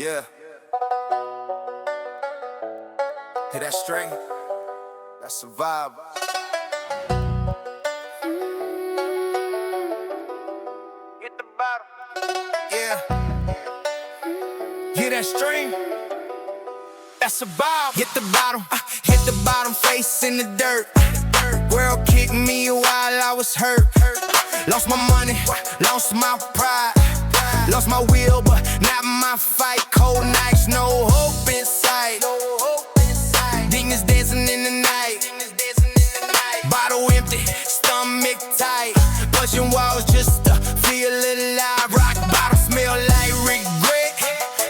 Yeah. Hey, that string, that's a vibe. Get the bottle. Yeah. Hear that string? That's a vibe. Hit the bottom, hit the bottom, face in the dirt. World kicked me while I was hurt. Lost my money, lost my pride. Lost my will, but not my fight. Cold nights, no hope in sight. Demons dancing in the night. Bottle empty, stomach tight. Pushing walls just to feel alive. Rock bottom smell like regret.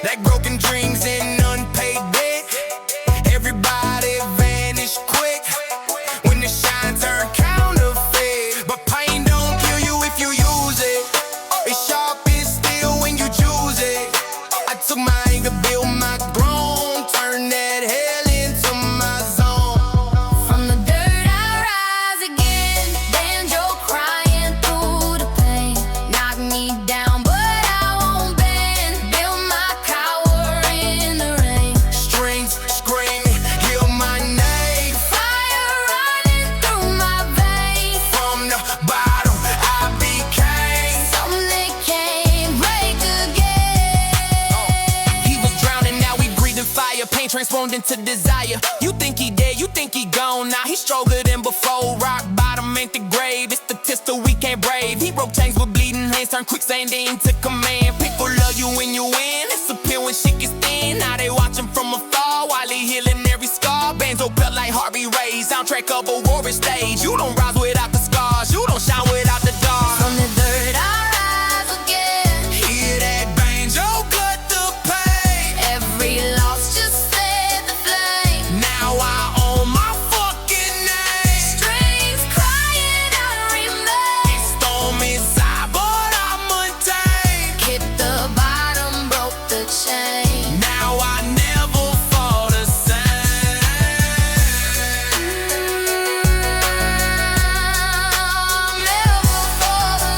Like broken dreams and unpaid debt. Everybody vanish quick when the shine turn counterfeit. But pain don't kill you if you use it. It's sharp and still when you choose it. I took my anger, built my throne, turned that hell into my zone. From the dirt I rise again, banjo crying through the pain. Knock me down, but I won't bend. Build my tower in the rain. Strings screaming, hear my name. Fire running through my veins. From the bottom I became Something that can't break again. He was drowning, now he breathing fire. Pain transformed into desire. You think he dead, you think he gone. Now he's stronger than before. Rock bottom ain't the grave, it's the test that we can't brave. He broke chains with bleeding hands, turned quicksand into command. People love you when you win, disappear when shit gets thin. Now they watch him from afar while he healing every scar. Bands pelt like Harvey Ray, soundtrack of a warring stage. You don't rise without the scars, you don't shine without the dark. From the dirt I rise again. Hear that banjo cut the pain. Every loss just fed the flame. Now I own my fucking name. Strings crying, I remain. Storm inside, but I'm untamed. Hit the bottom, broke the chain. Now I never fall the same. Never fall the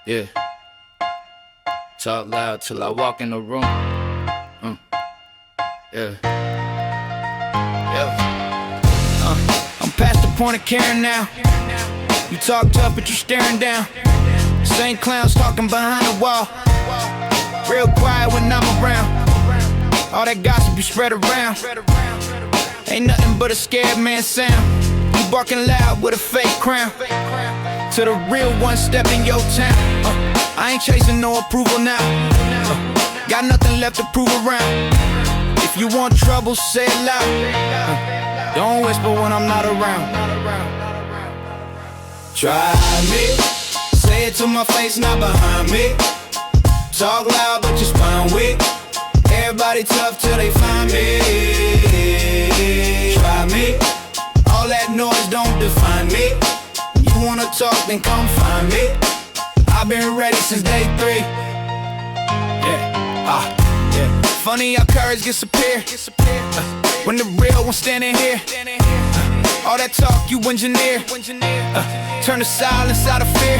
Yeah. Talk loud till I walk in the room. Yeah. I'm past the point of caring now. You talk tough, but you're staring down. Same clowns talking behind the wall. Real quiet when I'm around. All that gossip you spread around. Ain't nothing but a scared man sound. You barking loud with a fake crown. To the real one, step in your town. I ain't chasing no approval now. Got nothing left to prove around. If you want trouble, say it loud. Don't whisper when I'm not around. Try me. Say it to my face, not behind me. Talk loud, but your spine weak. Everybody tough till they find me. Try me. All that noise don't define me. You wanna talk, then come find me. I've been ready since day 3. Yeah. Funny how courage disappear when the real one standing here. All that talk you engineer, turn the silence out of fear.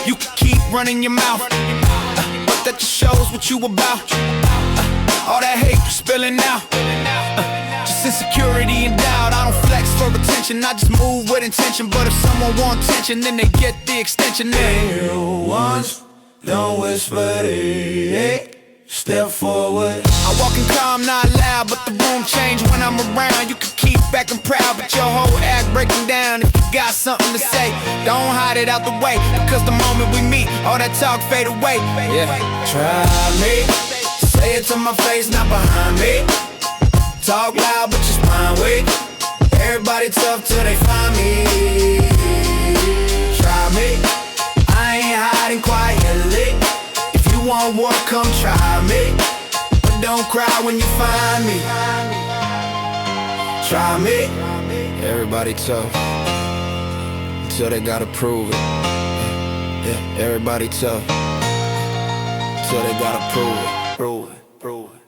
You can keep running your mouth, but that just shows what you about. All that hate you spilling out, just insecurity and doubt. I don't flex for attention, I just move with intention. But if someone want attention, then they get the extension. Real ones don't whisper, they step forward. I walk in calm, not loud, but the room change when I'm around. You can keep acting proud, but your whole act breaking down. If you got something to say, don't hide it out the way, because the moment we meet, all that talk fade away. Yeah. Try me. Say it to my face, not behind me. Talk loud, but your spine weak. Everybody tough till they find me. Try me. I ain't hiding quietly. If you want war, come try me. But don't cry when you find me. Try me. Everybody tough until they gotta prove it. Yeah, everybody tough until they gotta prove it. Prove it. Prove it.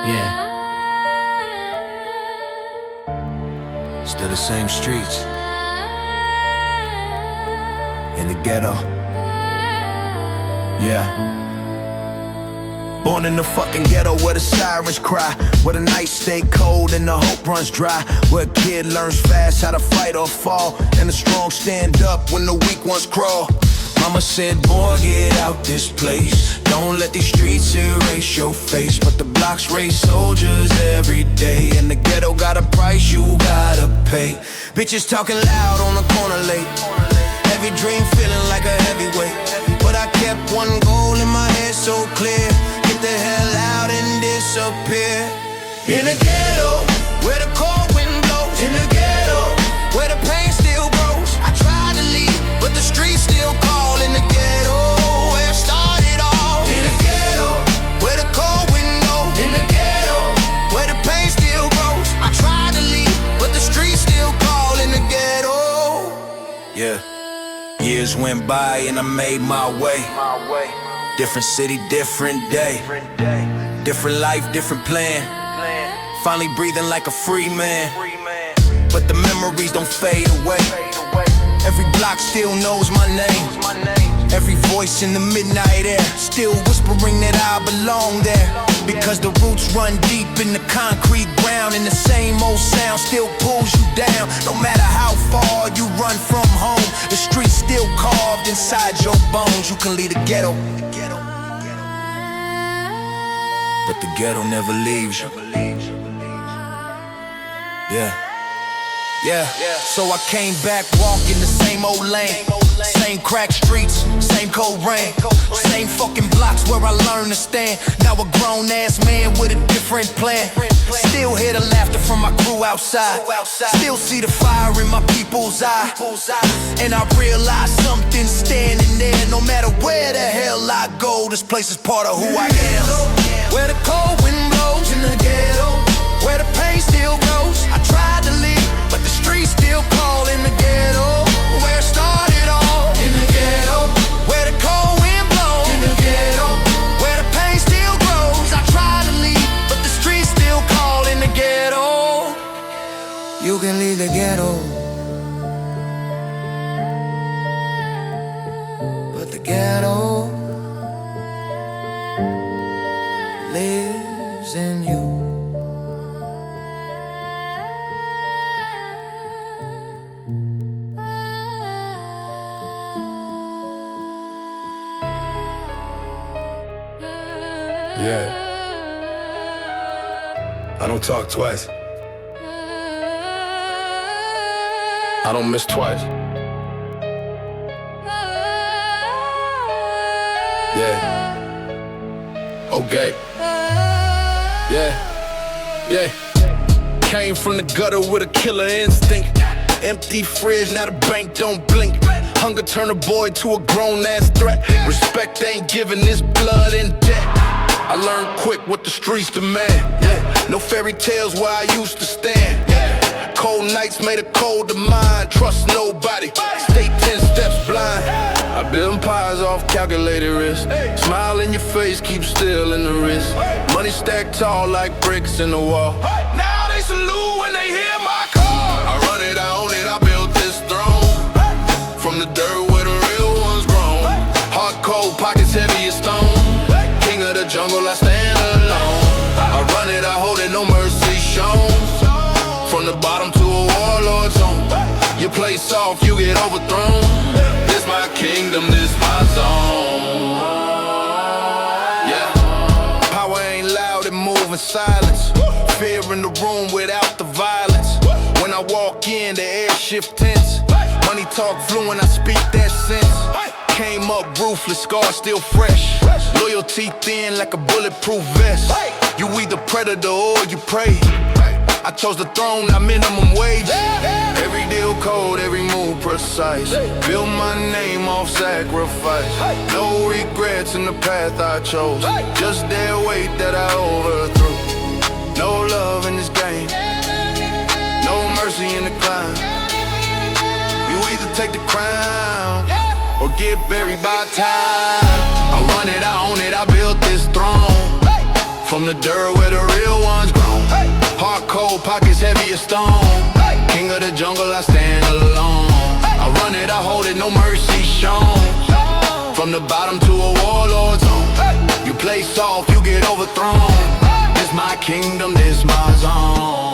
Yeah. Still the same streets. In the ghetto. Yeah. Born in the fucking ghetto where the sirens cry, where the nights stay cold and the hope runs dry, where a kid learns fast how to fight or fall, and the strong stand up when the weak ones crawl. Mama said, boy, get out this place. Don't let these streets erase your face. But the blocks raise soldiers every day, and the ghetto got a price you gotta pay. Bitches talking loud on the corner late. Every dream feeling like a heavyweight. But I kept one goal in my head so clear. Get the hell out and disappear. In the ghetto, where the cold wind blows. In the ghetto, where the pain still grows. I tried to leave, but the streets still call. In the ghetto, where it started all. In the ghetto, where the cold wind blows. In the ghetto, where the pain still grows. I tried to leave, but the streets still call. In the ghetto. Yeah. Years went by and I made my way. Different city, different day. Different life, different plan. Finally breathing like a free man. But the memories don't fade away. Every block still knows my name. Every voice in the midnight air still whispering that I belong there. Because the roots run deep in the concrete ground, and the same old sound still pulls you down. No matter how far you run from home, the streets still carved inside your bones. You can leave the ghetto, but the ghetto never leaves you. Yeah. So I came back walking the same old lane. Same crack streets, same cold rain. Same fucking blocks where I learned to stand. Now a grown ass man with a different plan. Still hear the laughter from my crew outside. Still see the fire in my people's eye. And I realize something's standing there. No matter where the hell I go, this place is part of who I am. Where the cold wind blows. In the ghetto, where the pain still grows. I tried to leave, but the streets still call. In the ghetto, where it started all. In the ghetto, where the cold wind blows. In the ghetto, where the pain still grows. I tried to leave, but the streets still call. In the ghetto, you can leave the ghetto, but the ghetto lives in you. Yeah. I don't talk twice. I don't miss twice. Yeah. Okay. Yeah. Came from the gutter with a killer instinct. Empty fridge, now the bank don't blink. Hunger turn a boy to a grown-ass threat. Respect ain't giving this blood in debt. I learned quick what the streets demand. No fairy tales where I used to stand. Cold nights made a colder mind. Trust nobody, stay 10 steps blind. I build empires off calculated risk. Smile in your face, keep still in the wrist. Money stacked tall like bricks in the wall. Now they salute when they hear my call. I run it, I own it, I built this throne. From the dirt where the real ones grown. Hard cold, pockets heavy as stone. King of the jungle, I stand alone. I run it, I hold it, no mercy shown. From the bottom to a warlord's home. You play soft, you get overthrown. This my kingdom, this my zone. Yeah. Power ain't loud, it move in silence. Fear in the room without the violence. When I walk in, the air shift tense. Money talk fluent, I speak that sense. Came up ruthless, scars still fresh. Loyalty thin like a bulletproof vest. You either predator or you prey. I chose the throne, not minimum wage. Every deal cold, every move precise. precise. Build my name off sacrifice. No regrets in the path I chose. Just their weight that I overthrew. No love in this game. No mercy in the climb. You either take the crown or get buried by time. I run it, I own it, I built this throne. From the dirt where the real ones grown. Heart cold, pockets heavy as stone. King of the jungle, I stand alone. I run it, I hold it, no mercy shown. From the bottom to a warlord's home. You play soft, you get overthrown. This my kingdom, this my zone.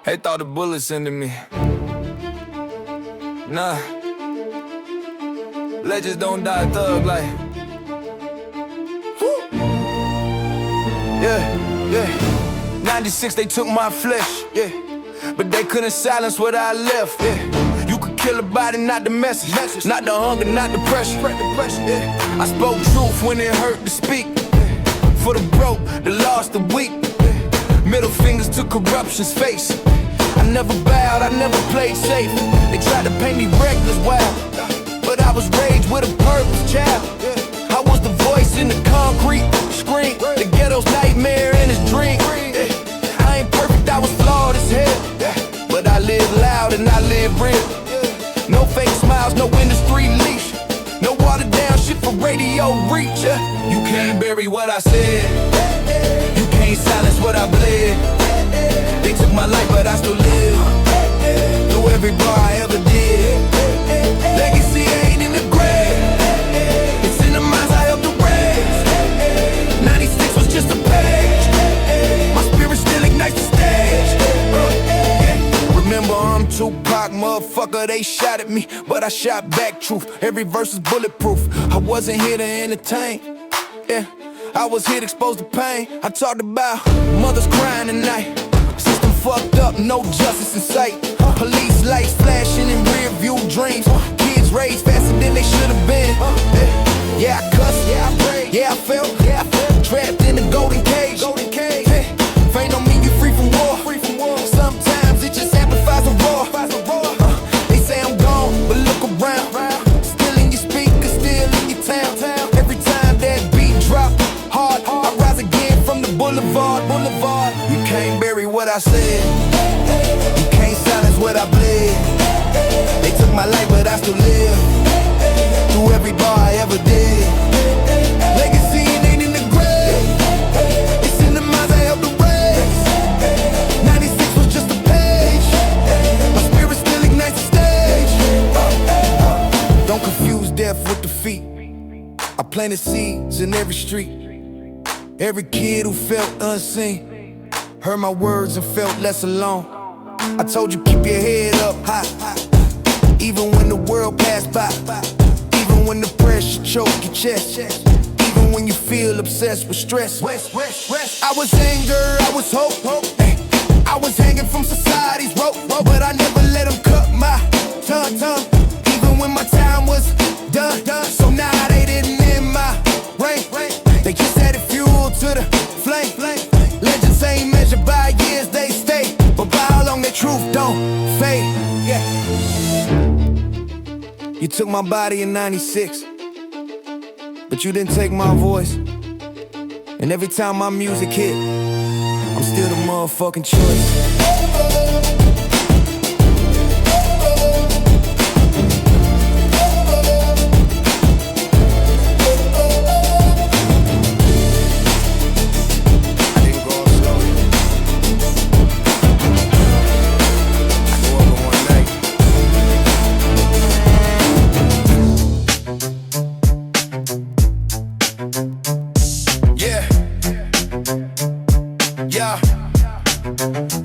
They thought the bullets into me. Nah, legends don't die thug like. Woo. Yeah. 96 they took my flesh, yeah. But they couldn't silence what I left, yeah. You could kill a body, not the message. Not the hunger, not the pressure, yeah. I spoke truth when it hurt to speak, yeah. For the broke, the lost, the weak, yeah. Middle fingers to corruption's face. I never bowed, I never played safe. They tried to paint me reckless, wild, but I was raised with a purpose, child. I was the voice in the concrete, scream. The ghetto's nightmare and his dream. I ain't perfect, I was flawed as hell, but I live loud and I live real. No fake smiles, no industry leash. No watered down shit for radio reach. You can't bury what I said. You can't silence what I bled. They took my life, but I still live. Through every bar I ever did. Legacy ain't in the grave. It's in the minds I helped to raise. 96 was just a page. My spirit still ignites the stage. Remember, I'm Tupac, motherfucker, they shot at me, but I shot back truth. Every verse is bulletproof. I wasn't here to entertain, yeah. I was here to expose the pain. I talked about mothers crying tonight. System fucked up, no justice in sight. Police lights flashing in rear view dreams. Kids raised faster than they should have been. Yeah, I cussed, yeah, I prayed, yeah, I felt, trapped in the golden cage. Ain't no mean you free from war. Sometimes it just amplifies the roar. They say I'm gone, but look around. Still in your speakers, still in your town. Every time that beat drop hard, I rise again from the boulevard. You can't bury what I said. You can't silence what I bled. They took my life, but I still live. Through every bar I ever did. Legacy ain't in the grave. It's in the minds I helped to raise. 96 was just a page. My spirit still ignites the stage. Don't confuse death with defeat. I planted seeds in every street. Every kid who felt unseen heard my words and felt less alone. I told you keep your head up high, even when the world passed by. Even when the pressure choke your chest. Even when you feel obsessed with stress. I was anger, I was hope. I was hanging from society's rope, but I never let them cut my tongue. Even when my time was done. So now they didn't end my reign. They just added fuel to the flame. Legends ain't measured by years, they stay, but by how long the truth don't fade. Yeah. You took my body in 96, but you didn't take my voice. And every time my music hit, I'm still the motherfucking choice.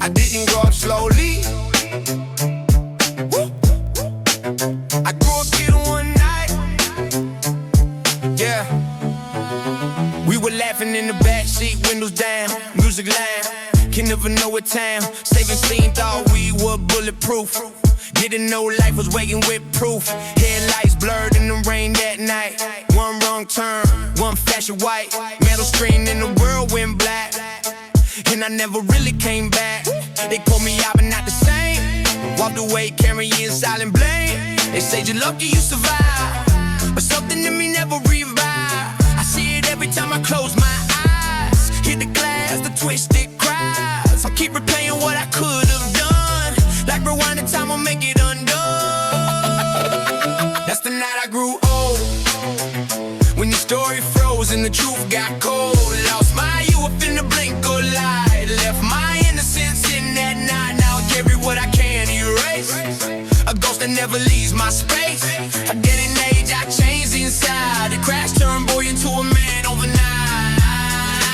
I didn't go We were laughing in the backseat, windows down, music loud. Can never know what time. Saving scene, thought we were bulletproof. Didn't know life was waiting with proof. Headlights blurred in the rain that night. One wrong turn, one flash of white. Metal screen and the world went black. And I never really came back. They pulled me out but not the same. Walked away carrying silent blame. They said you're lucky you survived, but something in me never revived. I see it every time I close my eyes. Hit the glass, the twisted cries. I keep replaying what I could have done. Like rewind the time, I'll make it undone. That's the night I grew old, when the story froze and the truth got cold. Lost my youth in the blink of light. Left my innocence in that night. Now I carry what I can erase. A ghost that never leaves my space. A dead in age, I changed inside. The crash turned boy into a man overnight.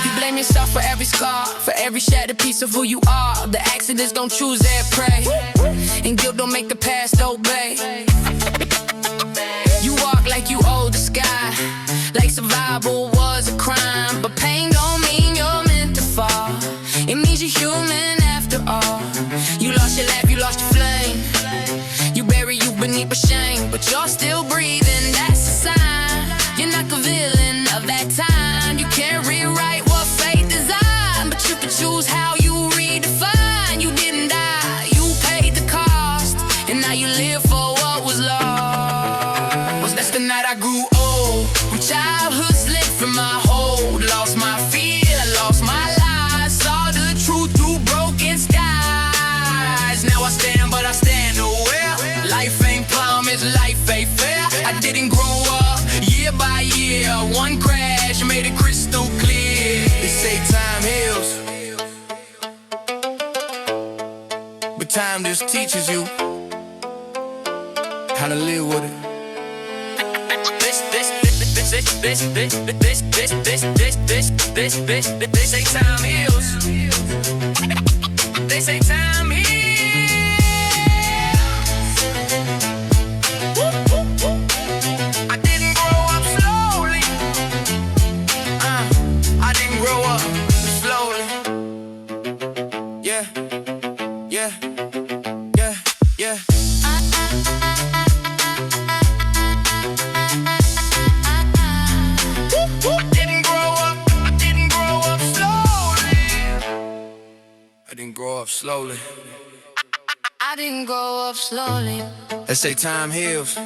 You blame yourself for every scar, for every shattered piece of who you are. The accidents don't choose their prey, and guilt don't make the past obey. You walk like you owe the sky, like survival was a crime. But pain don't mean you're meant to fall. It means you're human after all. You lost your laugh, you lost your flame. You bury you beneath a shame, but you're still breathing, that's a sign. You're not the villain of that time. You can't rewrite what fate designed, but you can choose how you redefine. You didn't die, you paid the cost, and now you live for what was lost. That's the night I grew old, when childhood slipped from my hold. Lost my fear, lost my lies, saw the truth through broken skies. Now I stand, but I stand aware. Life ain't promised, life ain't fair. I didn't grow up year by year. One crash made it crystal clear. They say time heals, but time just teaches you how to live with it. They say time heals. They say time heals. I didn't grow up slowly. I didn't grow up slowly. Yeah, yeah, yeah, yeah. I didn't grow up slowly. I didn't grow up slowly. They say time heals.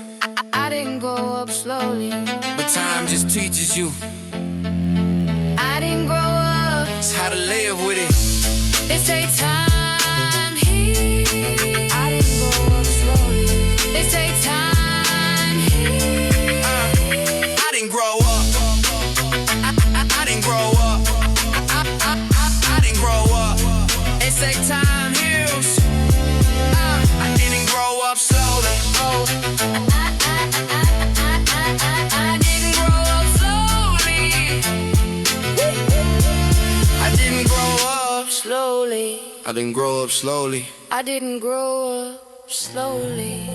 I didn't grow up slowly, but time just teaches you. I didn't grow up. It's how to live with it. They say time heals. I didn't grow up slowly. They say time heals. I didn't grow up. I didn't grow up. I didn't grow up. They say time heals. I didn't grow up slowly. I didn't grow up slowly. I didn't grow up slowly. I didn't grow up slowly. I didn't grow up slowly.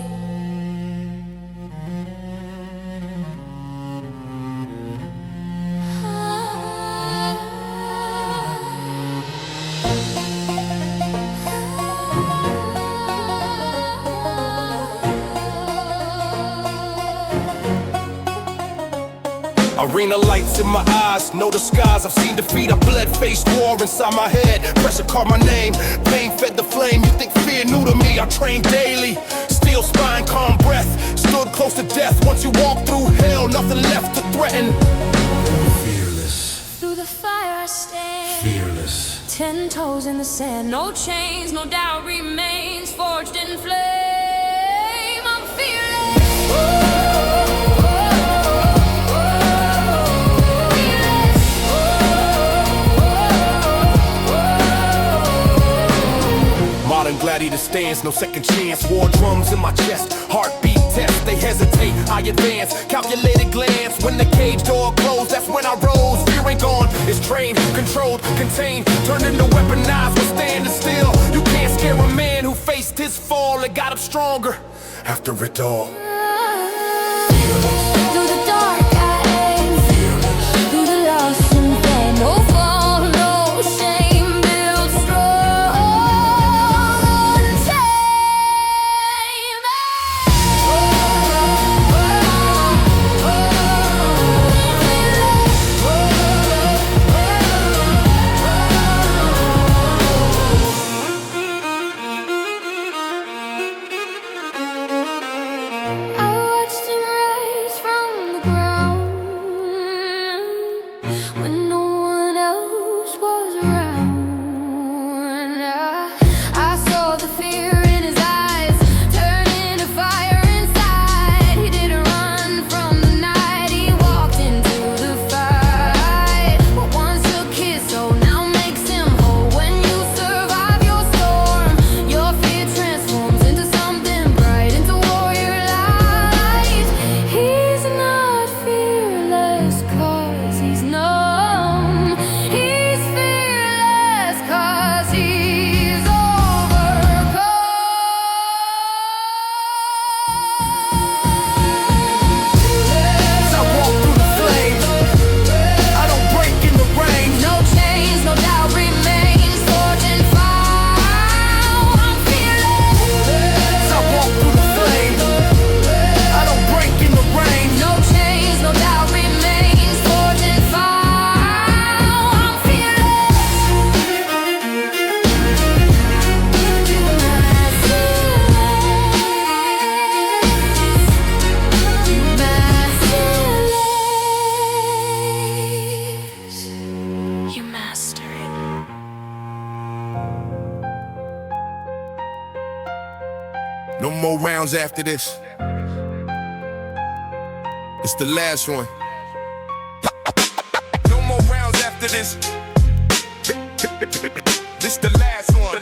Arena lights in my eyes, know the skies. I've seen defeat, I blood-faced war inside my head. Pressure called my name, pain fed the flame. You think fear new to me, I train daily. Steel spine, calm breath, stood close to death. Once you walk through hell, nothing left to threaten. Fearless. Through the fire I stand, Fearless. 10 toes in the sand, no chains, no doubt remains, forged in flame. I'm fearless. Modern gladiator stance, no second chance. War drums in my chest, heartbeat test. They hesitate, I advance. Calculated glance, when the cage door closed, that's when I rose. Fear ain't gone, it's trained, controlled, contained, turned into weaponized, we're standing still. You can't scare a man who faced his fall and got up stronger after it all. Through the dark I aim, through the No more rounds after this. It's the last one. No more rounds after this. This the last one.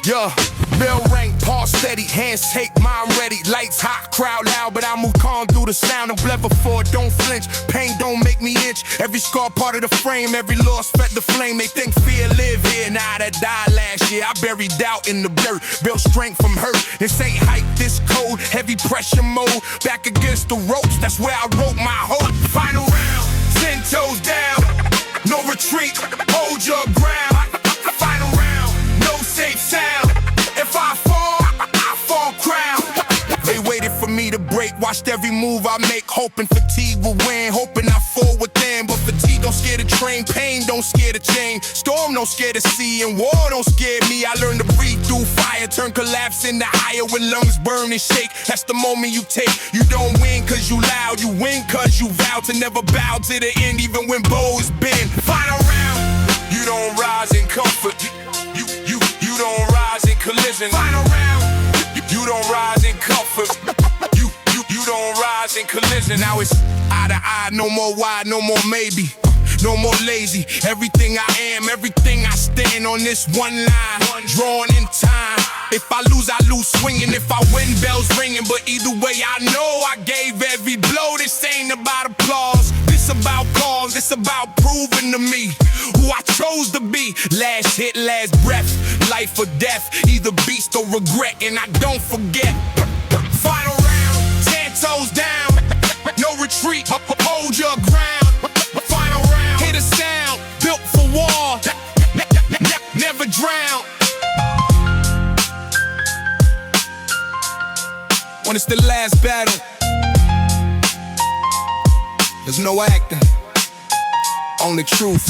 Yeah. Bell rank, paw steady, hands take, mind ready. Lights hot, crowd loud, but I move calm through the sound. I'm bled before, don't flinch. Pain don't make me itch. Every scar part of the frame, every loss fed the flame. They think fear live here, nah, that died last year. I buried doubt in the dirt, built strength from hurt. This ain't hype, this cold, heavy pressure mode. Back against the ropes, that's where I wrote my hope. Final round, 10 toes down, no retreat, hold your ground. Final round, no safe sound. If I fall crown. They waited for me to break, watched every move I make, hoping fatigue will win, hoping I fall within. But fatigue don't scare the train, pain don't scare the chain, storm don't scare the sea, and war don't scare me. I learned to breathe through fire, turn collapse into higher when lungs burn and shake. That's the moment you take. You don't win cause you loud, you win cause you vow to never bow to the end, even when bows bend. Final round, you don't rise in comfort. You don't rise in collision. Final round, you don't rise in comfort. You don't rise in collision. Now it's eye to eye, no more why, no more maybe. No more lazy. Everything I am, everything I stand on this one line, drawn in time. If I lose swinging. If I win, bells ringing. But either way, I know I gave every blow. This ain't about applause. This about cause. It's about proving to me who I chose to be. Last hit, last breath. Life or death. Either beast or regret. And I don't forget. Final round. 10 toes down. No retreat. Hold your ground. Final round. Hit a sound. Built for war. Never drown. When it's the last battle, there's no acting, only truth.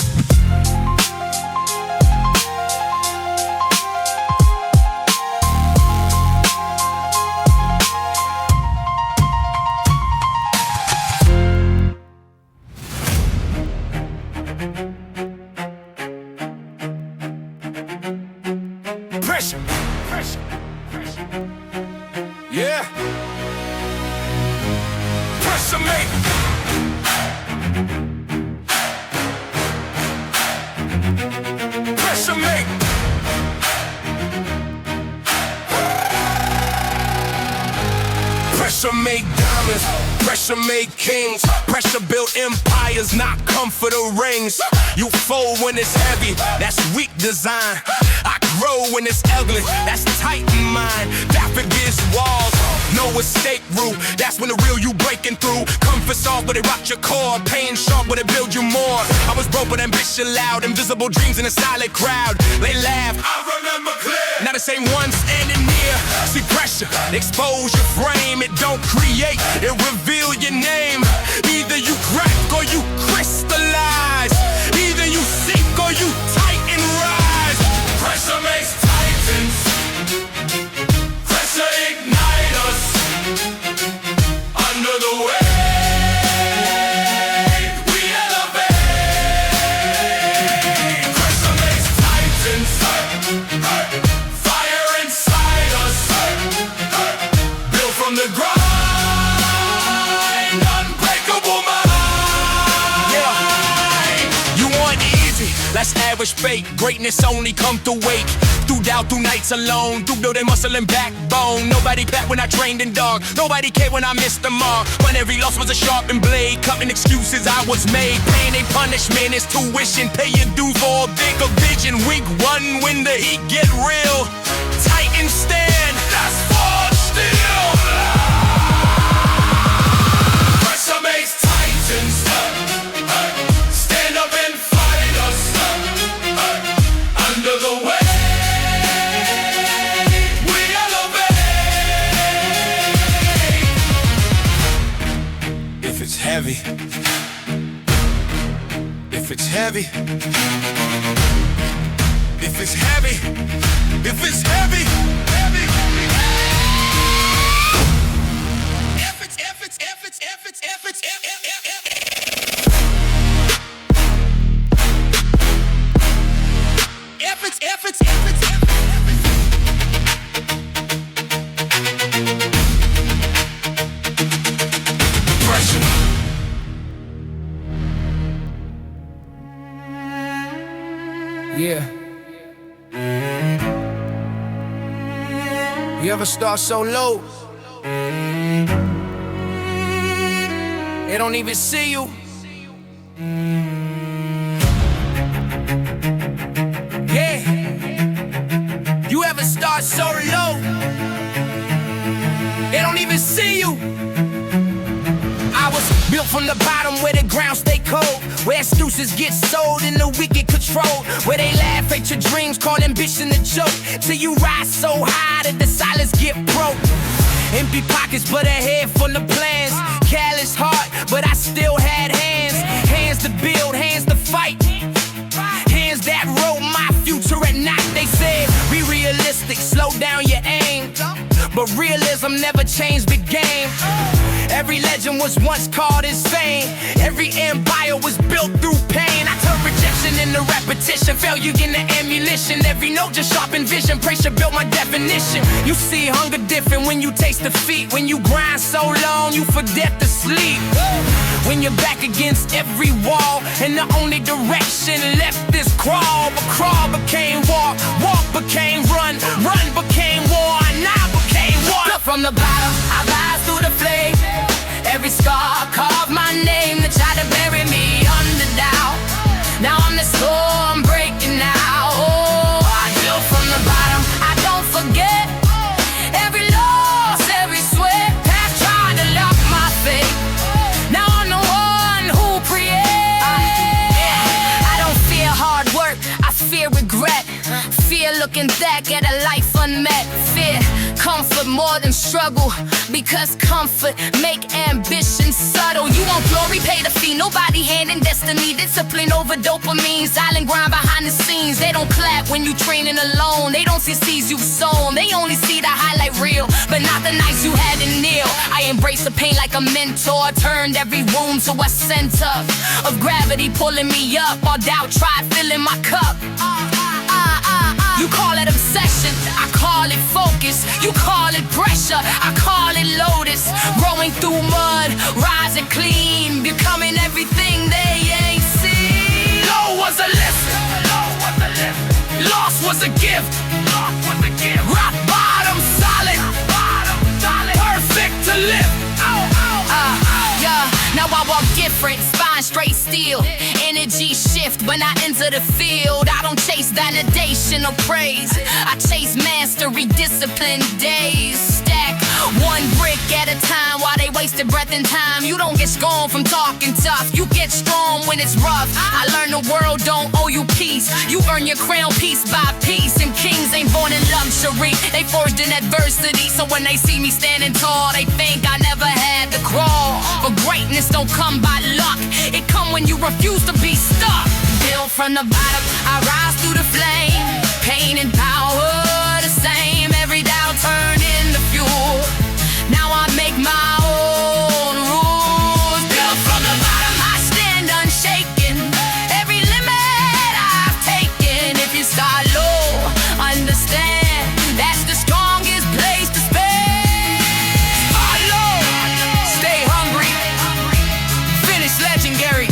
Pressure. Yeah. Pressure make. Pressure make. Pressure make diamonds. Pressure make kings. Pressure built empires, not comforter rings. You fold when it's heavy, that's weak design. I grow when it's ugly, that's tight in mind. Back against walls, no escape route. That's when the real you breaking through. Comfort soft, but it rock your core. Pain sharp, but it build you more. I was broke, but ambition loud. Invisible dreams in a silent crowd. They laugh, I remember clear. Now the same one standing near. See pressure, expose your frame. It don't create, it reveal your name. Either you crack or you crystallize. Either you sink or you tighten rise. Pressure makes titans. Pressure ignite us. Under the weight, we elevate. Pressure makes titans. Fire inside us. Built from the ground. That's average fate. Greatness only come through weight. Through doubt, through nights alone. Through building muscle and backbone. Nobody clapped when I trained in dog. Nobody cared when I missed the mark. When every loss was a sharpened blade. Cutting excuses I was made. Pain ain't punishment, it's tuition. Pay your dues for a bigger vision. Week one when the heat get real. Titan stand. That's forged steel. Pressure makes titans. Stand up and fight us. Under the weight, we elevate. If it's heavy, if it's heavy, if it's heavy, if it's heavy, heavy. If it's ever start so low, they don't even see you? Yeah. You ever start so low, they don't even see you? I was built from the bottom where the ground stay cold, where excuses get sold and the wicked controlled, where they laugh at your dreams, call ambition a joke, till you rise so high that the silence get broke. Empty pockets but a head full of plans, careless heart but I still had hands, hands to build, hands to fight, hands that wrote my future at night. They said be realistic, slow down your aim, but realism never changed the game. Every legend was once called his fame, every empire was built through pain. I turned rejection into repetition, failure into ammunition, every note just sharpened vision, pressure built my definition. You see hunger different when you taste defeat, when you grind so long you forget to sleep, when you're back against every wall and the only direction left is crawl. But crawl became walk, walk became run, run became war, and I became one. Look from the bottom, I rise through the flame, every scar carved my name. They tried to bury me under doubt, now I'm the storm breaking out. Oh, I built from the bottom, I don't forget every loss, every sweat. Past tried to lock my fate, now I'm the one who creates. I don't fear hard work, I fear regret, fear looking back at a life unmet, fear comfort more than struggle, because comfort make ambition subtle. You want glory, pay the fee, nobody handing destiny, discipline over dopamine, silent grind behind the scenes. They don't clap when you training alone, they don't see seeds you've sown, they only see the highlight reel, but not the nights you had to kneel. I embrace the pain like a mentor, turned every wound to a center of gravity pulling me up, all doubt tried filling my cup. You call it obsession, I call it focus. You call it pressure, I call it lotus. Growing through mud, rising clean, becoming everything they ain't seen. Low was a lesson, loss was a gift, rock bottom solid, perfect to live. Yeah, now I walk different, spine straight steel, energy shift when I enter the field. I don't chase validation or praise, I chase mastery, discipline, days. Stack one brick at a time while they wasted breath and time. You don't get scorned from talking tough, you get strong when it's rough. I learned the world don't owe you peace, you earn your crown piece by piece. And kings ain't born in luxury, they forged in adversity. So when they see me standing tall, they think I never had to crawl. But greatness don't come by luck, it come when you refuse to be stuck. Built from the bottom, I rise through the flame, pain and power the same. Every doubt turned into fuel, now I make my own rules. Built from the bottom, I stand unshaken, every limit I've taken. If you start low, understand that's the strongest place to spend. Start low, stay hungry, finish legendary.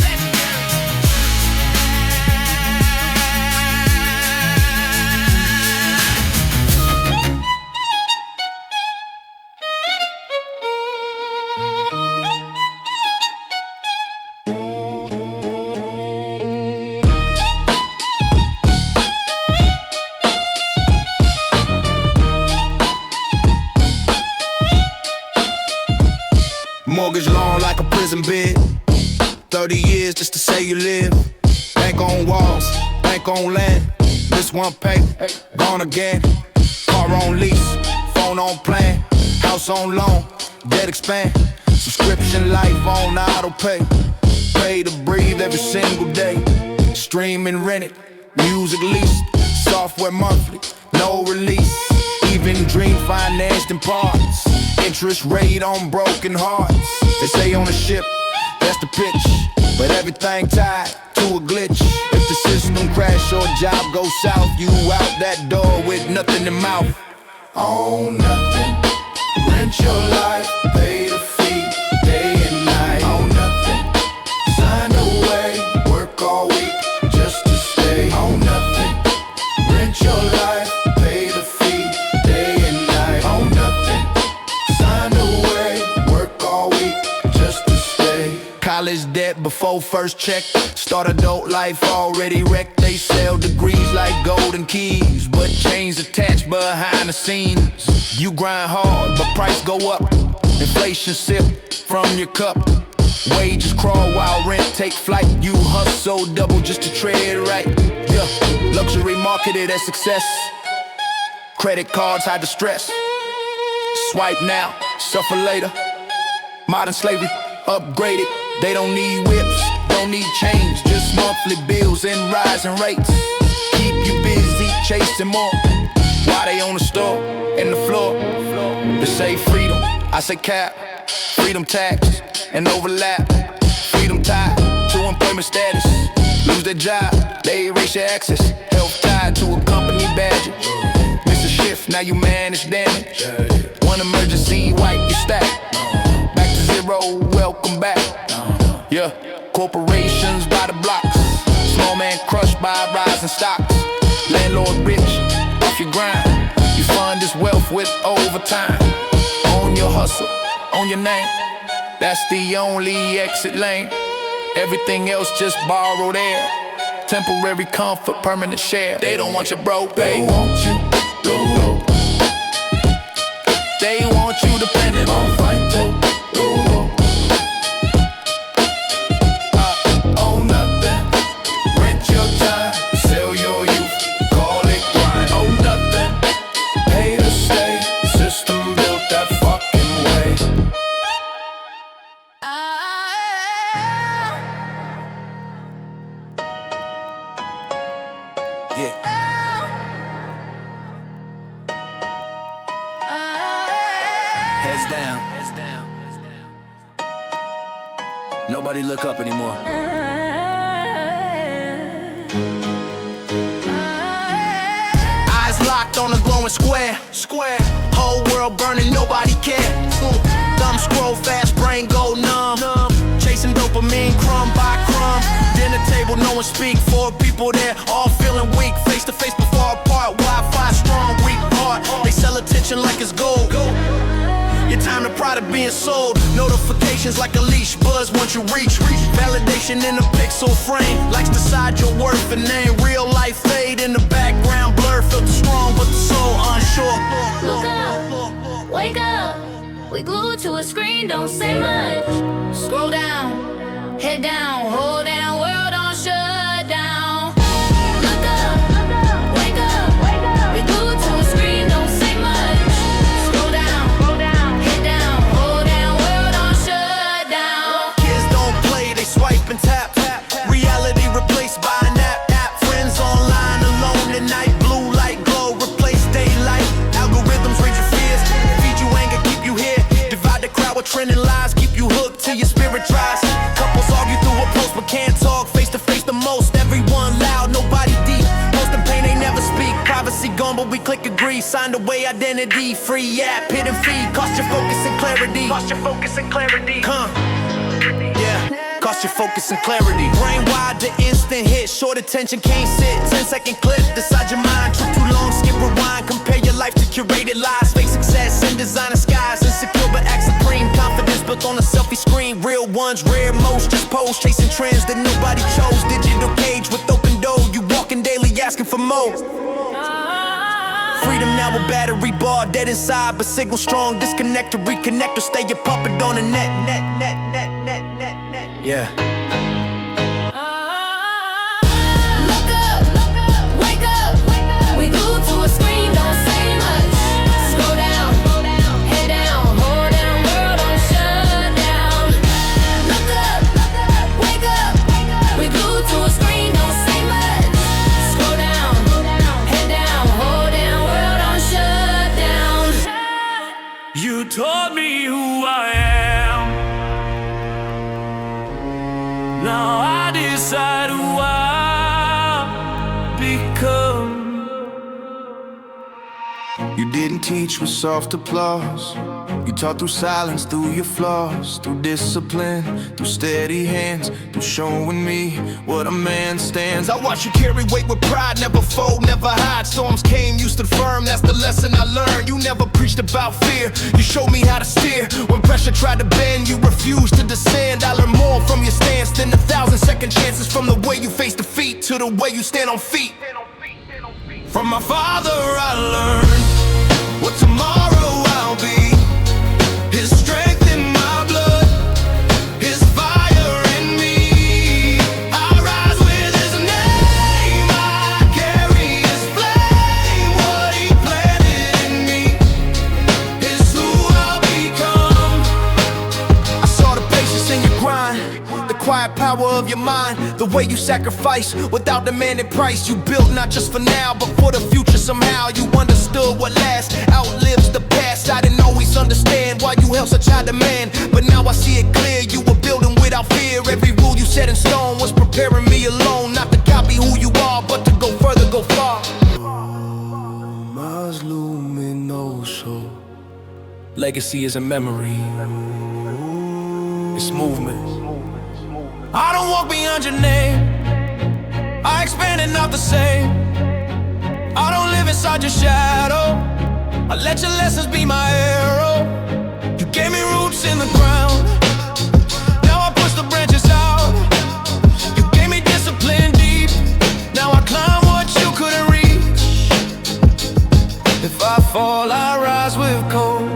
Mortgage loan like a prison bid, 30 years just to say you live. Bank on walls, bank on land, this one pay, gone again. Car on lease, phone on plan, house on loan, debt expand. Subscription life on auto pay, pay to breathe every single day. Stream and rent it, music leased, software monthly, no release. Even dream financed in parts, interest rate on broken hearts. They say on a ship, that's the pitch, but everything tied to a glitch. If the system crash or job goes south, you out that door with nothing in mouth. Own nothing, rent your life, pay the fee, day and night. Own nothing, sign away, work all week just to stay. Own nothing, rent your life, pay the fee, day and night. Own nothing. college debt before first check. Start adult life already wrecked. They sell degrees like golden keys, but chains attached behind the scenes. You grind hard, but price go up. Inflation sip from your cup. Wages crawl while rent take flight. You hustle double just to tread right. Yeah, luxury marketed as success. Credit cards hide the stress. Swipe now, suffer later. Modern slavery, upgraded. They don't need whips, don't need change. Just monthly bills and rising rates. Keep you busy chasing more. Why they on the store and the floor? They say freedom, I say cap. Freedom tax and overlap. Freedom tied to employment status. Lose their job, they erase your access. Health tied to a company badge. Miss a shift, now you manage damage. One emergency, wipe your stack. Back to zero, welcome back. Yeah, corporations by the blocks. Small man crushed by rising stocks. Landlord rich, off your grind. You fund this wealth with overtime. Own your hustle, own your name. That's the only exit lane. Everything else just borrowed air. Temporary comfort, permanent share. They don't want you broke, they want you low. They want you dependent on FICO. Own nothing, rent your time, sell your youth, call it grind. Own nothing, pay to stay. System built that fucking way. Yeah. Heads down. Nobody look up anymore. Eyes locked on a glowing square. Whole world burning, nobody care. Thumb scroll fast, brain go numb. Chasing dopamine, crumb by crumb. Dinner table, no one speak. 4 people there, all feeling weak. Face to face before apart. Wi-Fi strong, weak heart. They sell attention like it's gold. Your time, the product being sold. Notifications like a leash, buzz once you reach. Validation in a pixel frame. Likes decide your worth and name. Real life fade in the background, blur. Filter strong, but the soul unsure. Look up, wake up. We glued to a screen, don't say much. Scroll down, head down, hold down, world on shutdown. Look up, wake up. We glued to a screen, don't say much. Scroll down, head down, hold down, world on shutdown. Kids don't play, they swipe and tap. Reality replaced by an app. Friends online, alone at night. Blue light glow, replace daylight. Algorithms raise your fears, feed you anger, keep you here. Divide the crowd with trending lies, keep you hooked till your spirit dries. Couples argue through a post but can't talk face to face the most. Everyone loud, nobody deep. Most in pain, they never speak. Privacy gone, but we click agree. Signed away identity, free app, hidden feed. Cost your focus and clarity. Yeah, cost your focus and clarity. Brain wide, the instant hit. Short attention, can't sit. 10-second clip, decide your mind. Trip too long, skip rewind. Compare your life to curated lies. Fake success in designer skies. Insecure but act supreme. Confidence built on a selfie screen. Real ones, rare most. Just pose, chasing trends that nobody chose. Digital cage with open door. You walking daily asking for more. Freedom now a battery bar, dead inside, but signal strong. Disconnect or reconnect or stay a puppet on the net. Yeah. Look up, wake up. We glued to a screen, don't say much. Scroll down, head down, hold down, world on shutdown. Look up, wake up. We glued to a screen, don't say much. Scroll down, head down, hold down, world on shutdown. You taught me who I am. Now I decide who I become. You You didn't teach with soft applause. You taught through silence, through your flaws, through discipline, through steady hands, through showing me what a man stands. I watch you carry weight with pride, never fold, never hide. Storms came, you stood firm, that's the lesson I learned. You never preached about fear, you showed me how to steer. When pressure tried to bend, you refused to descend. I learned more from your stance than 1,000 second chances. From the way you face defeat to the way you stand on feet. From my father I learned what tomorrow I'll be. His strength in my blood, His fire in me. I rise with His name, I carry His flame. What He planted in me is who I'll become. I saw the patience in your grind, the quiet power of your mind, the way you sacrifice without demanding price. You built not just for now, but for the future somehow. You understood what lasts outlives the past. I didn't always understand why you held such high demand, but now I see it clear. You were building without fear. Every rule you set in stone was preparing me alone, not to copy who you are, but to go further, go far. Más luminoso. Legacy is a memory. It's movement. I don't walk beyond your name. I expand and not the same. I don't live inside your shadow. I let your lessons be my arrow. You gave me roots in the ground. Now I push the branches out. You gave me discipline deep. Now I climb what you couldn't reach. If I fall, I rise with cold,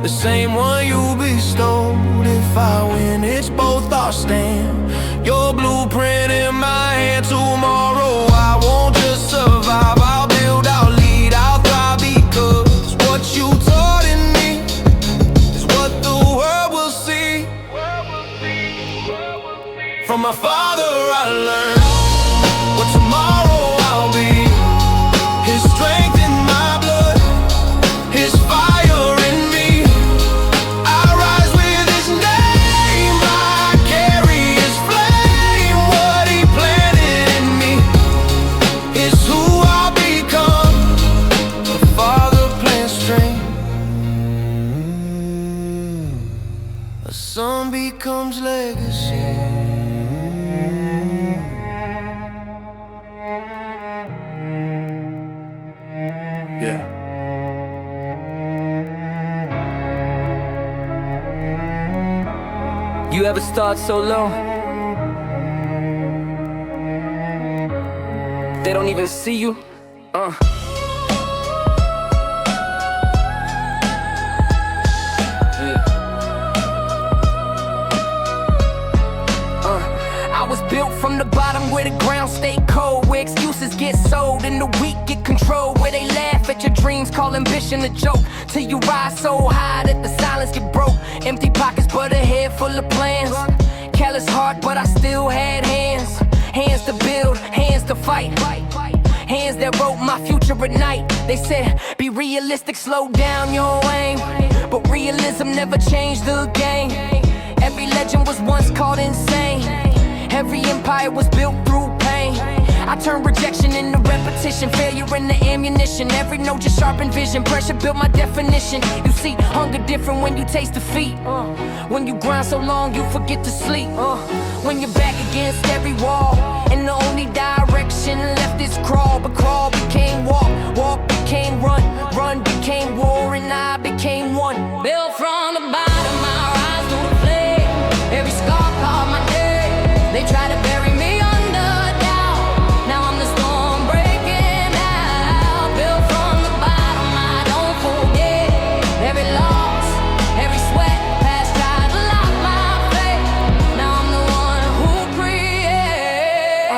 the same one you bestowed. If I win, it's both our stand. Your blueprint in my hand. Tomorrow I won't just survive, I'll build, I'll lead, I'll thrive. Because what you taught in me is what the world will see. From my father I learned what tomorrow I'll be. His strength in my blood, His fire in me. I rise with His name, I carry His flame. What He planted in me is who I'll become. The Father plants strength, a son becomes legacy. Yeah. You ever start so low they don't even see you? I was built from the bottom where the ground stay cold, where excuses get sold and the weak get controlled, where they laugh at your dreams, call ambition a joke, till you rise so high that the silence get broke. Empty pockets but a head full of plans. Careless heart but I still had hands. Hands to build, hands to fight. Hands that wrote my future at night. They said, be realistic, slow down your aim. But realism never changed the game. Every legend was once called insane. Every empire was built through pain. I turned rejection into repetition, failure into ammunition. Every note just sharpened vision, pressure built my definition. You see, hunger different when you taste defeat. When you grind so long, you forget to sleep. When you're back against every wall, and the only direction left is crawl. But crawl became walk, walk became run, run became war, and I became one. Built from the bottom, I rise through the flame. Every scar called my name. They try to bury me under doubt. Now I'm the storm breaking out. Built from the bottom, I don't forget. Every loss, every sweat, past tried to lock my faith. Now I'm the one who creates.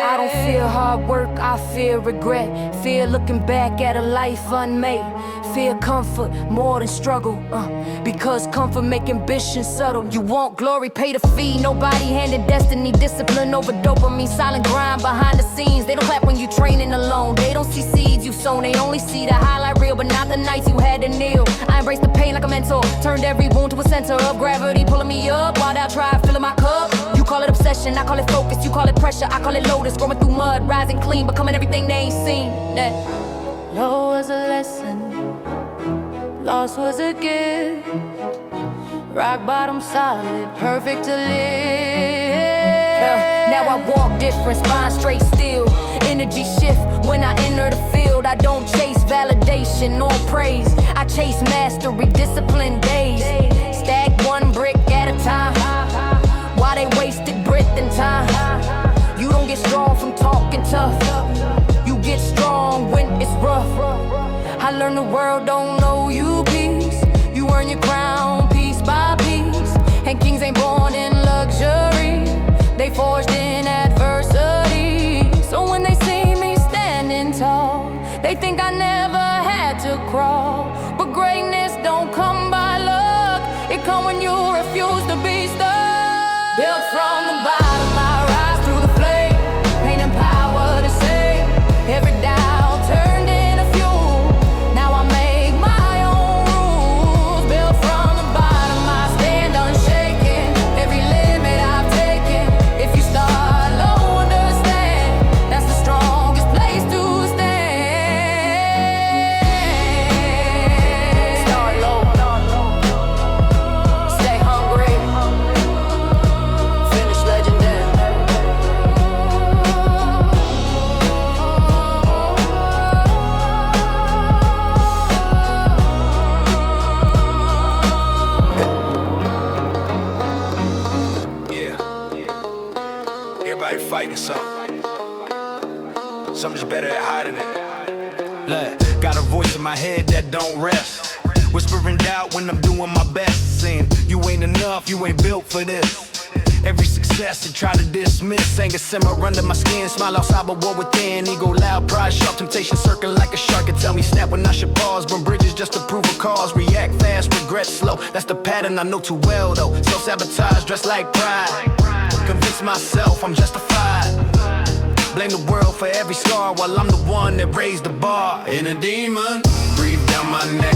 I don't fear hard work, I fear regret. Fear looking back at a life unmade. Fear comfort more than struggle, because comfort make ambition subtle. You want glory, pay the fee. Nobody handed destiny, discipline over dopamine. Silent grind behind the scenes. They don't clap when you training alone. They don't see seeds you sown. They only see the highlight reel, but not the nights you had to kneel. I embraced the pain like a mentor. Turned every wound to a center of gravity, pulling me up while I try filling my cup. You call it obsession, I call it focus. You call it pressure, I call it lotus. Growing through mud, rising clean, becoming everything they ain't seen. That low was a lesson. Lost was a gift. Rock bottom solid, perfect to live. Now I walk different, spine straight still. Energy shift when I enter the field. I don't chase validation or praise. I chase mastery, disciplined days. Stack one brick at a time. Why they wasted breath and time? You don't get strong from talking tough. You get strong when it's rough. I learned the world don't know you peace. You earn your crown piece by piece. And kings ain't born in luxury. They forged in adversity. So when they see me standing tall, they think I never had to crawl. But greatness don't come by luck. It come when you refuse to be stuck. Built from the bottom, I rise through the flame. Pain and power to save. Every doubt turned into fuel. Now I make my own rules. Built from the bottom, I stand unshaken. Every limit I've taken. If you start low, understand that's the strongest place to stand. Start low, stay hungry, finish legendary. Yeah. Everybody fighting something. Some just better at hiding it. Look, got a voice in my head that don't rest. Whispering doubt when I'm doing my best. Saying, you ain't enough, you ain't built for this. Every success they try to dismiss. Anger simmer under my skin. Smile outside but war within. Ego loud, pride sharp, temptation circling like a shark. And tell me snap when I should pause. Burn bridges just to prove a cause. React fast, regret slow. That's the pattern I know too well though. Self-sabotage dressed like pride. Convince myself I'm justified. Blame the world for every scar while I'm the one that raised the bar. In a demon, breathe down my neck.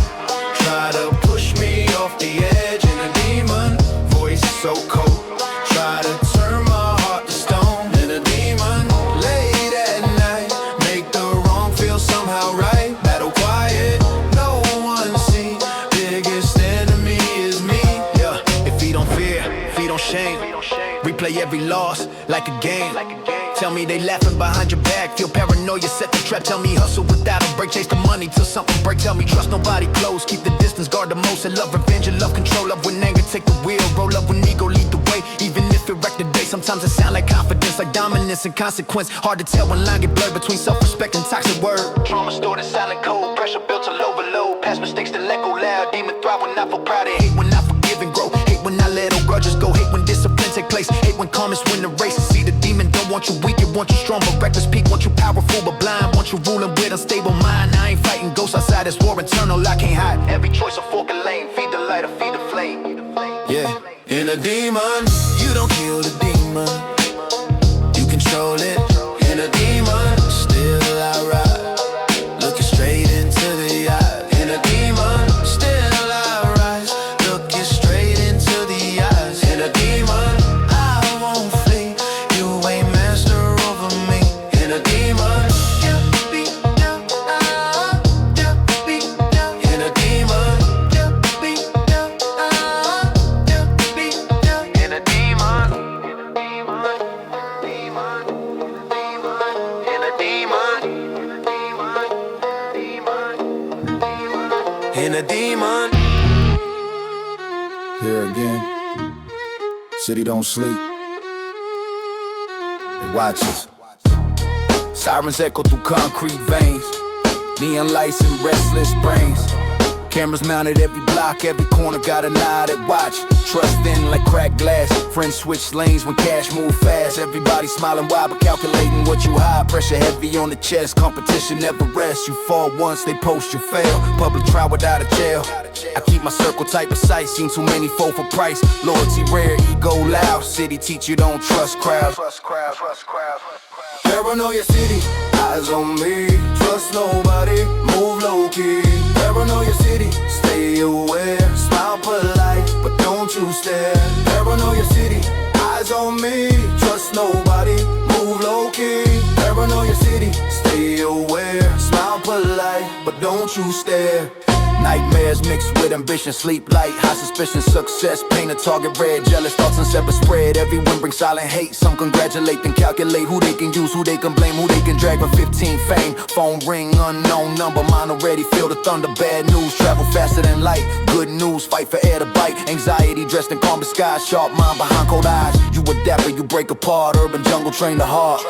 Try to push me off the edge. In a demon, voice so cold. Try to turn my heart to stone. In a demon, late at night. Make the wrong feel somehow right. Battle quiet, no one see. Biggest enemy is me. Yeah, if he don't fear, if he don't shame. Replay every loss like a game. Tell me they laughing behind your back. Feel paranoia, set the trap. Tell me hustle without a break. Chase the money till something break. Tell me trust nobody close. Keep the distance, guard the most. And love revenge and love control. Love when anger take the wheel. Roll up when ego lead the way. Even if it wreck the day. Sometimes it sound like confidence, like dominance and consequence. Hard to tell when line get blurred between self-respect and toxic word. Trauma stored in silent code. Pressure built to overload. Past mistakes that let go loud. Demon thrive when I feel proud. And hate when I forgive and grow. Hate when I let old grudges go. Hate when discipline take place. Hate when calm is win the race. See the demon don't want you weak, it want you strong but reckless. Peak want you powerful but blind. Want you ruling with unstable mind. I ain't fighting ghosts outside this war eternal. I can't hide. Every choice a fork and lane. Feed the light or feed the flame. Yeah. In a demon, you don't kill the demon. You control it. In a demon, still I ride. Looking straight into the eye. In a demon, still I rise. Looking straight into the eyes. In a demon, I won't flee. You ain't master over me. In a demon, you beat down. You beat down. In a demon, you beat down. You beat down. In a demon, in a demon, in a demon. Here again, city don't sleep. They watch us. Sirens echo through concrete veins. Neon lights and restless brains. Cameras mounted every block, every corner got an eye that watch. Trust in like cracked glass. Friends switch lanes when cash move fast. Everybody smiling wide but calculating what you hide. Pressure heavy on the chest, competition never rests. You fall once, they post you fail. Public trial without a jail. I keep my circle tight precise. Seen too many fall for price. Loyalty rare, ego loud. City teach you don't trust crowds. Paranoia city, eyes on me. Trust nobody, move low-key. Paranoia city, stay aware. Smile polite, but don't you stare. Paranoia city, eyes on me. Trust nobody, move low-key. Paranoia city, stay aware. Smile polite, but don't you stare. Nightmares mixed with ambition, sleep light, high suspicion, success, paint a target red, jealous thoughts and separate spread. Everyone brings silent hate, some congratulate then calculate who they can use, who they can blame, who they can drag for 15 fame. Phone ring, unknown number, mine already feel the thunder. Bad news, travel faster than light. Good news, fight for air to bite. Anxiety dressed in calm disguise, sharp mind behind cold eyes. You a dapper, you break apart, urban jungle train the heart.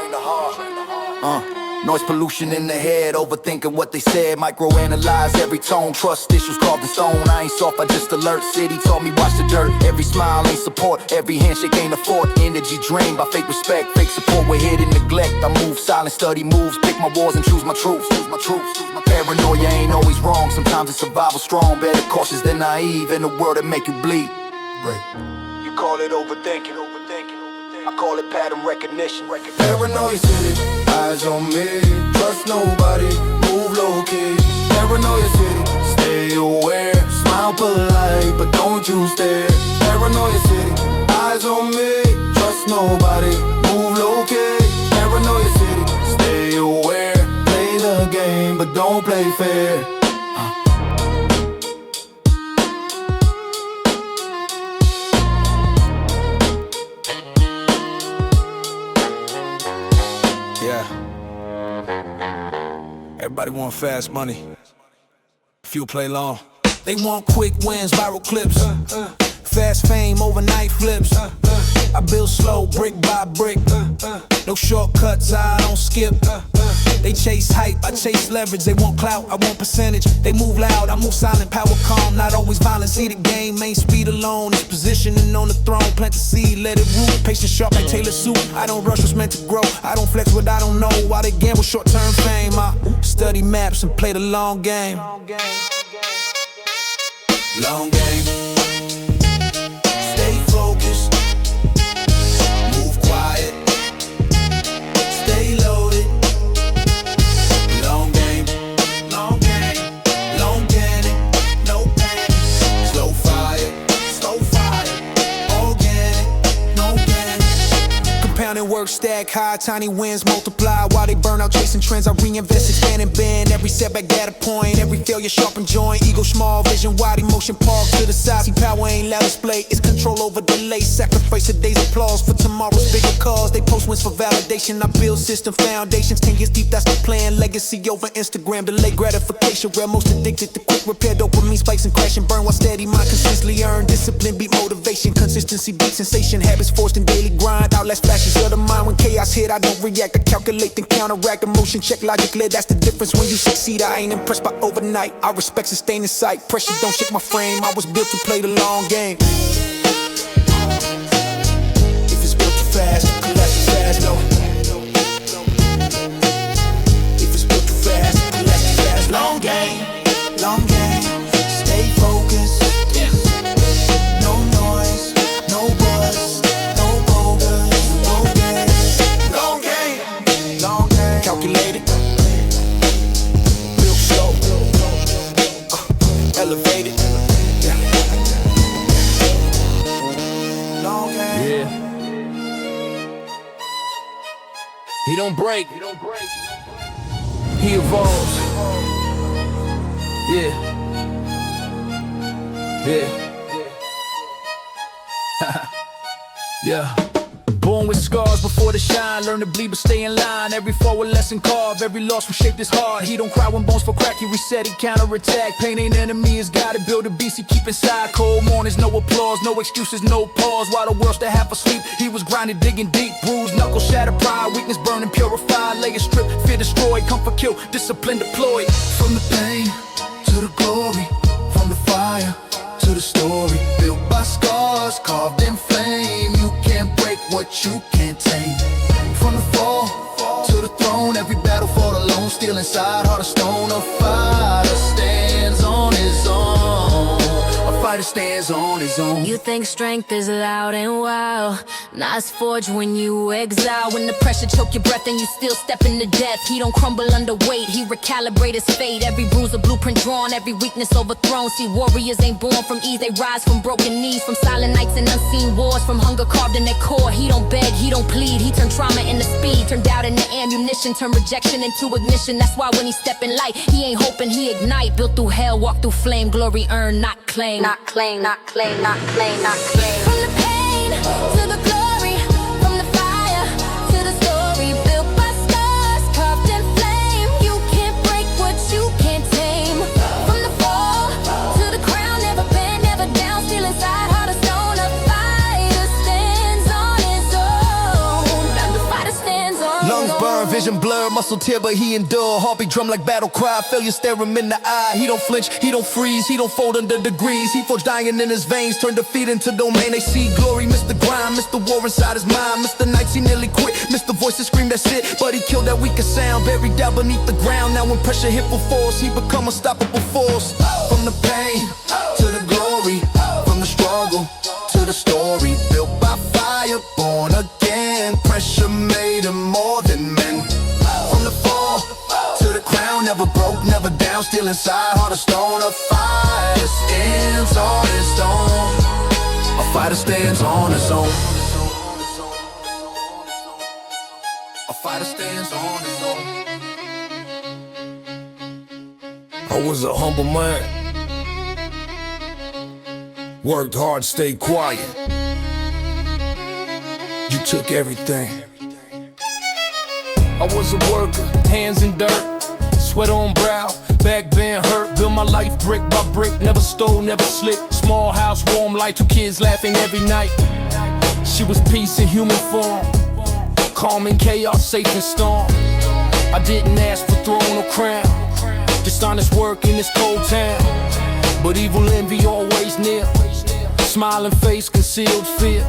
Noise pollution in the head, overthinking what they said. Microanalyze every tone, trust issues carved in stone. I ain't soft, I just alert. City taught me watch the dirt. Every smile ain't support, every handshake ain't afford. Energy drained by fake respect, fake support with hidden neglect. I move silent, study moves, pick my wars and choose my truths. Paranoia ain't always wrong, sometimes it's survival strong. Better cautious than naive in a world that make you bleed. You call it overthinking, I call it pattern recognition. Paranoia city, eyes on me, trust nobody, move low key. Paranoia city, stay aware, smile polite, but don't you stare. Paranoia city, eyes on me, trust nobody, move low key. Paranoia city, stay aware, play the game, but don't play fair. Everybody want fast money, few play long. They want quick wins, viral clips, fast fame, overnight flips. I build slow, brick by brick, no shortcuts, I don't skip. They chase hype, I chase leverage. They want clout, I want percentage. They move loud, I move silent, power calm, not always violent. See the game, ain't speed alone. It's positioning on the throne, plant the seed, let it root. Patience sharp like Taylor Suit. I don't rush what's meant to grow. I don't flex what I don't know. While they gamble short-term fame, I study maps and play the long game. Long game. Stay focused. Move quiet. Stay loaded. Long game. Long game. Long game. No panic. Slow fire. Slow fire. Organic. No panic. Compounding work, stack high, tiny wins multiply. While they burn out chasing trends, I reinvest, expand and bend. Every setback data point, every failure sharpen joint. Ego small, vision wide, emotion park to the side. See, power ain't loud display, it's control over delay. Sacrifice today's applause for tomorrow's bigger cause. They post wins for validation, I build system foundations. 10 years deep, that's the plan. Legacy over Instagram, delay gratification. Where most addicted to quick repair, dopamine spikes and crash and burn. While steady mind consistently earn. Discipline beat motivation, consistency beat sensation. Habits forced in daily grind, outlast flashes of the mind. When chaos hit, I don't react, I calculate then counteract. Emotion check, logic led, that's the difference when you succeed. I ain't impressed by overnight, I respect sustaining sight. Pressure don't shake my frame, I was built to play the long game. If it's built too fast, collapse too fast, no. If it's built too fast, collapse too fast. Long game, long game. Stay focused. No noise, no buzz, no bogus, no gas. Long game, long game. Calculated. Elevated. Long game. Yeah. He don't break. He evolves. Yeah. Yeah. Born with scars before the shine. Learn to bleed but stay in line. Every forward lesson carved. Every loss will shape his heart. He don't cry when bones for crack. He reset, he counterattack. Pain ain't enemy, it's gotta build a beast he keep inside. Cold mornings, no applause, no excuses, no pause. While the world's still half asleep, he was grinding, digging deep. Bruised, knuckles, shattered pride. Weakness burning, purified. Leg stripped, fear destroyed. Comfort killed, discipline deployed. From the pain to the glory. From the fire to the story. Built by scars, carved in flame. You can't break what you can't tame. From the fall to the throne, every battle fought alone. Still inside, heart of stone. A fighter stands on his own. A fighter stands on his own. You think strength is loud and wild. Nah, it's forged when you exile. When the pressure choke your breath and you still stepping to death. He don't crumble under weight, he recalibrate his fate. Every bruise a blueprint drawn, every weakness overthrown. See, warriors ain't born from ease, they rise from broken knees. From silent nights and unseen wars, from hunger carved in their core. He don't beg, he don't plead, he turn trauma into speed. Turn doubt into ammunition, turn rejection into ignition. That's why when he step in light, he ain't hoping, he ignite. Built through hell, walk through flame, glory earned, not claim. Not claim, not claim, not claim, not claim. From the pain to the glory, from the fire to the story. Built by stars, carved in flame. You can't break what you can't tame. From the fall to the crown, never bend, never down. Still inside, heart of stone. A fighter stands on his own. The fighter stands on his own. Lungs burn, vision blur, muscle tear, but he endure. Heartbeat drum like battle cry, failure stare him in the eye. He don't flinch, he don't freeze, he don't fold under degrees. He forged iron in his veins, turned defeat into domain. They see glory, Mr. Grind, Mr. War inside his mind. Mr. Nights he nearly quit, Mr. Voices scream that's it. But he killed that weaker sound, buried down beneath the ground. Now when pressure hit full force, he become unstoppable force. From the pain to the glory, from the struggle to the story. Built by fire, born again. Pressure made him more than men. From the fall to the crown, never broke, never down. Still inside, heart of stone. A fighter stands on his own. A fighter stands on his own. A fighter stands on his own. I was a humble man, worked hard, stayed quiet. You took everything. I was a worker, hands in dirt, sweat on brow, back bend hurt. Built my life brick by brick, never stole, never slipped. Small house, warm light, 2 kids laughing every night. She was peace in human form, calm in chaos, safe in storm. I didn't ask for throne or crown, just honest work in this cold town. But evil envy always near, smiling face concealed fear.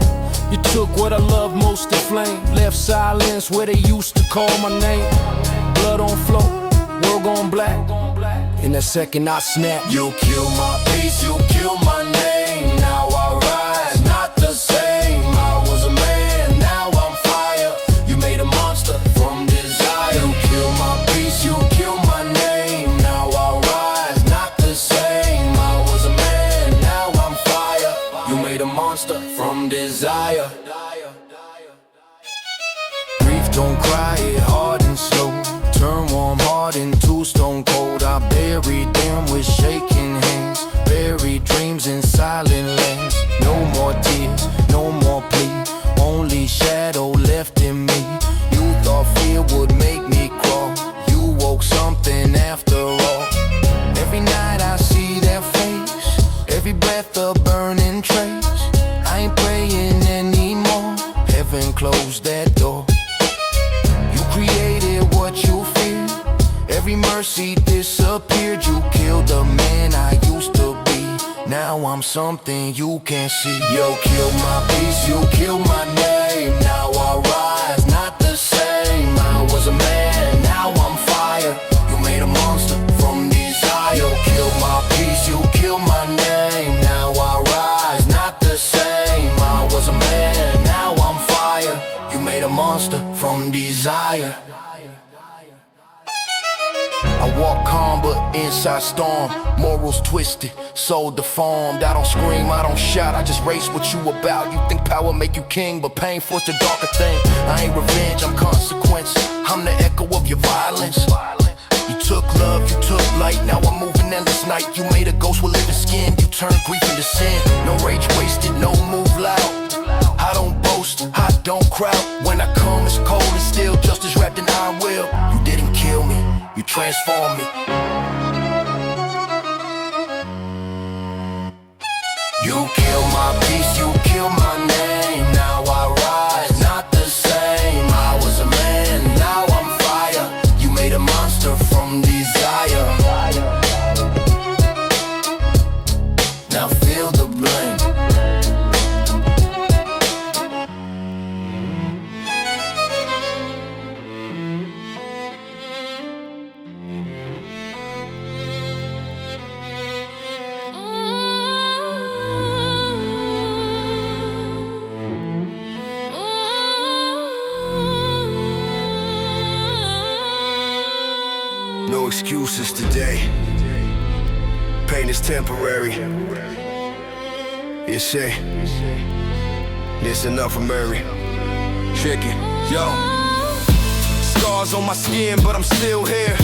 You took what I love most, the flame. Left silence where they used to call my name. Blood on flow, world gone black. In that second I snap. You kill my peace, you kill my name. Now I rise, not the same. I was a man, now I'm fire. You made a monster from desire. You kill my peace, you kill my name. Now I rise, not the same. I was a man, now I'm fire. You made a monster from desire. Grief don't cry, it hard and slow. Turn warm heart into stone cold. I buried them with shaking hands, buried dreams in silent lands. No more tears, no more plea, only shadow left in me. You thought fear would make me crawl, you woke something after all. Every night I see their face, every breath a burning trace. I ain't praying anymore, heaven closed that door. You created what you fear, every mercy disappeared. You killed the man I used to be, now I'm something you can't see. You killed my peace, you killed my name. Now I rise, not the same. I was a man, now I'm fire. You made a monster from desire. You killed my peace, you killed my name. Now I rise, not the same. I was a man, now I'm fire. You made a monster from desire. I walk calm but inside storm, morals twisted, soul deformed. I don't scream, I don't shout, I just race what you about. You think power make you king, but pain force the darker thing. I ain't revenge, I'm consequence, I'm the echo of your violence. You took love, you took light, now I'm moving endless night. You made a ghost with living skin, you turned grief into sin. No rage wasted, no move loud, I don't boast, I don't crowd. When I come it's cold and still justice wrapped in iron will. You didn't kill me, you transformed me. You kill my peace, you kill my name. Now I rise, not the same. I was a man, now I'm fire. You made a monster from desire. Now feel the blame. pain is temporary. You say, this enough for Mary. Check it, yo. Scars on my skin, but I'm still here.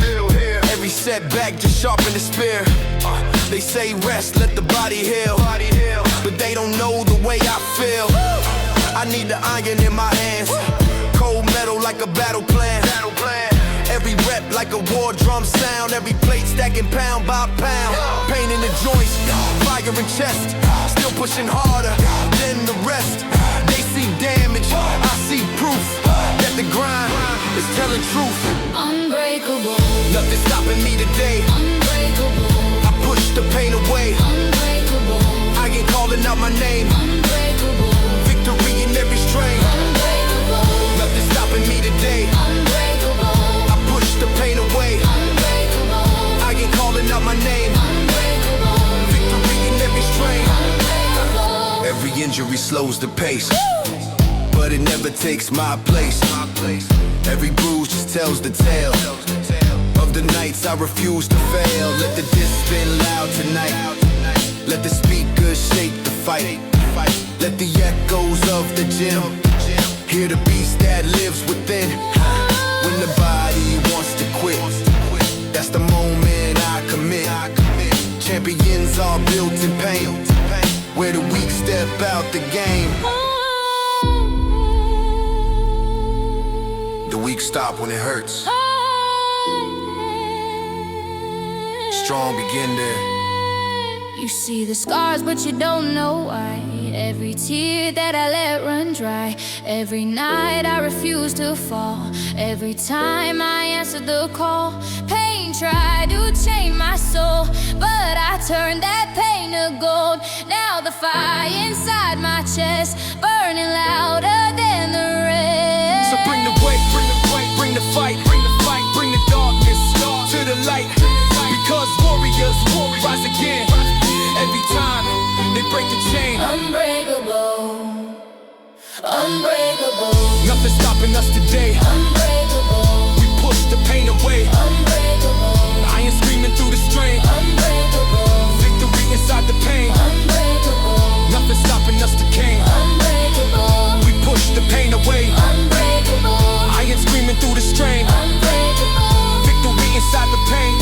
Every setback just sharpen the spear. They say rest, let the body heal, but they don't know the way I feel. I need the iron in my hands, cold metal like a battle plan. Every rep like a war drum sound, every plate stacking pound by pound. Pain in the joints, fire in chest, still pushing harder than the rest. They see damage, I see proof that the grind is telling truth. Unbreakable, Nothing stopping me today. unbreakable, I push the pain away. unbreakable, I ain't calling out my name. unbreakable, Victory in every strain. unbreakable, Nothing stopping me today. unbreakable, I push the pain away. unbreakable, I ain't calling out my name. unbreakable, Victory in every strain. unbreakable. Every injury slows the pace, but it never takes my place. Every bruise just tells the tale of the nights I refuse to fail. Let the disc spin loud tonight. Let the speakers shake the fight. Let the echoes of the gym hear the beast that lives within. When the body wants to quit, that's the moment I commit. Champions are built in pain, where the weak step out the game. The weak stop when it hurts. Strong begin there. You see the scars, but you don't know why. Every tear that I let run dry. Every night I refuse to fall. Every time I answer the call. Pain tried to chain my soul, but I turned that pain to gold. Now the fire inside my chest, burning louder than the rest. So bring the weight, bring the fight, bring the fight, bring the darkness to the light. Because warriors rise again. Every time they break the chain. Unbreakable, unbreakable, Nothing stopping us today. unbreakable, We push the pain away. unbreakable, Iron screaming through the strain. unbreakable, Victory inside the pain. unbreakable, Nothing stopping us to gain. unbreakable, We push the pain away. unbreakable, Iron screaming through the strain. unbreakable. Victory inside the pain.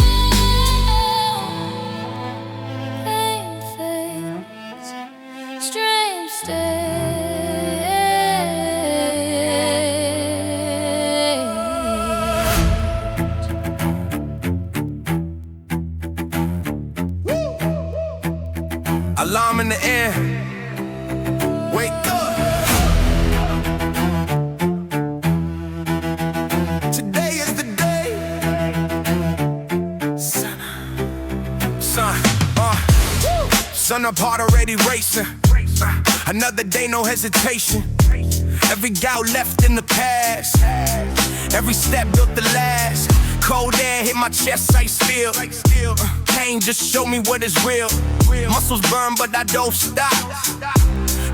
Pain fades, strength stays. Alarm in the air. Wake up. Today is the day. Sun up hard already racing. Another day, no hesitation. Every doubt left in the past. Every step built the last. Cold air hit my chest, ice feel. Pain just show me what is real. Muscles burn, but I don't stop.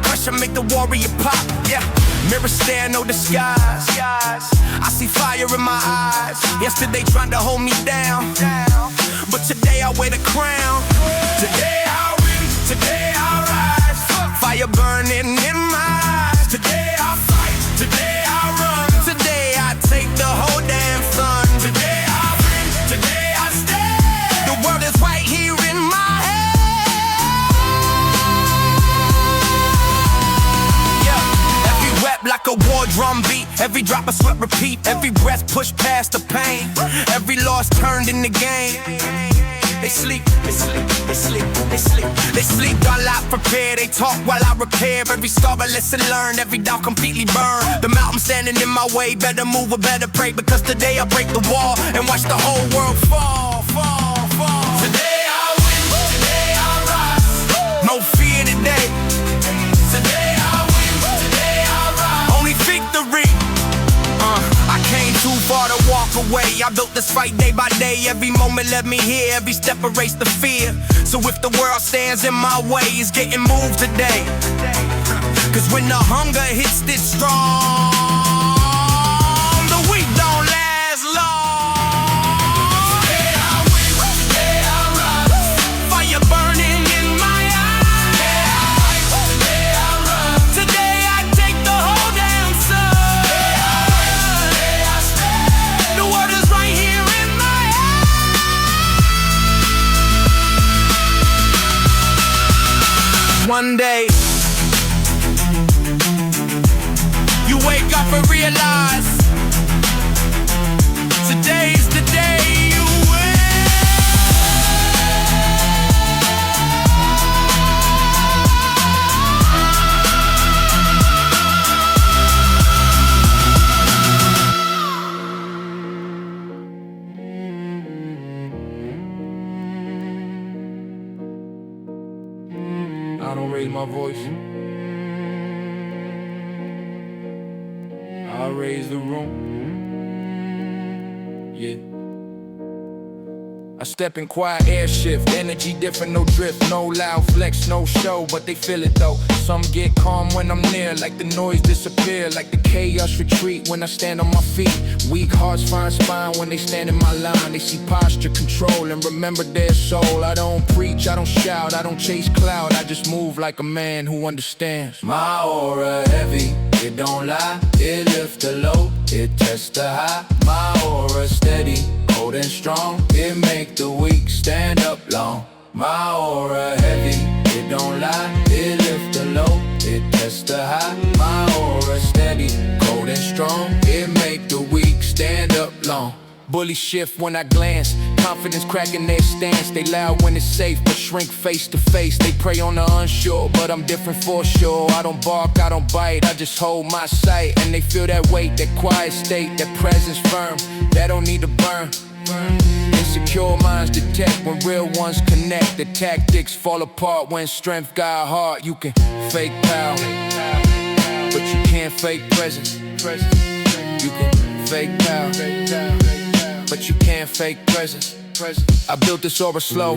Pressure make the warrior pop, yeah. Mirror stare, no disguise. I see fire in my eyes. Yesterday trying to hold me down, but today I wear the crown. Today I win, today I rise. Fire burning in my eyes. Today I fight, today I run. Today I take the whole damn sun. Today I win, today I stand. The world is right here in my head. Yeah, every rep like a war drum beat. Every drop of sweat repeat. Every breath push past the pain. Every loss turned in the game. They sleep, they sleep, they sleep, they sleep. They sleep while I prepare, they talk while I repair. Every scar a lesson learned, every doubt completely burned. The mountain standing in my way, better move or better pray. Because today I break the wall and watch the whole world fall, fall, fall. Today I win, today I rise. No fear today. Today I win, today I rise. Only victory. I came too far to walk away. I built this fight day by day. Every moment led me here. Every step erased the fear. So if the world stands in my way, it's getting moved today. Cause when the hunger hits this strong, the weak don't last long. Today I win, today I rise. Fire burn. my voice. I'll raise the room. Yeah. I step in quiet airshift, energy different, no drift, no loud flex, no show, but they feel it though. Some get calm when I'm near, like the noise disappear, like the chaos retreat when I stand on my feet. Weak hearts find spine when they stand in my line. They see posture, control, and remember their soul. I don't preach, I don't shout, I don't chase cloud, I just move like a man who understands. My aura heavy, it don't lie, it lift the low, it tests the high. My aura steady, cold and strong, it make the weak stand up long. My aura heavy, it don't lie, it lift the low, it tests the high. My aura steady, cold and strong, it make the weak stand up long. Bully shift when I glance, confidence cracking their stance. They loud when it's safe, but shrink face to face. They prey on the unsure, but I'm different for sure. I don't bark, I don't bite, I just hold my sight. And they feel that weight, that quiet state, that presence firm, that don't need to burn. Insecure minds detect when real ones connect. The tactics fall apart when strength got heart. You can fake power, but you can't fake presence. You can fake power, but you can't fake presence. I built this aura slow,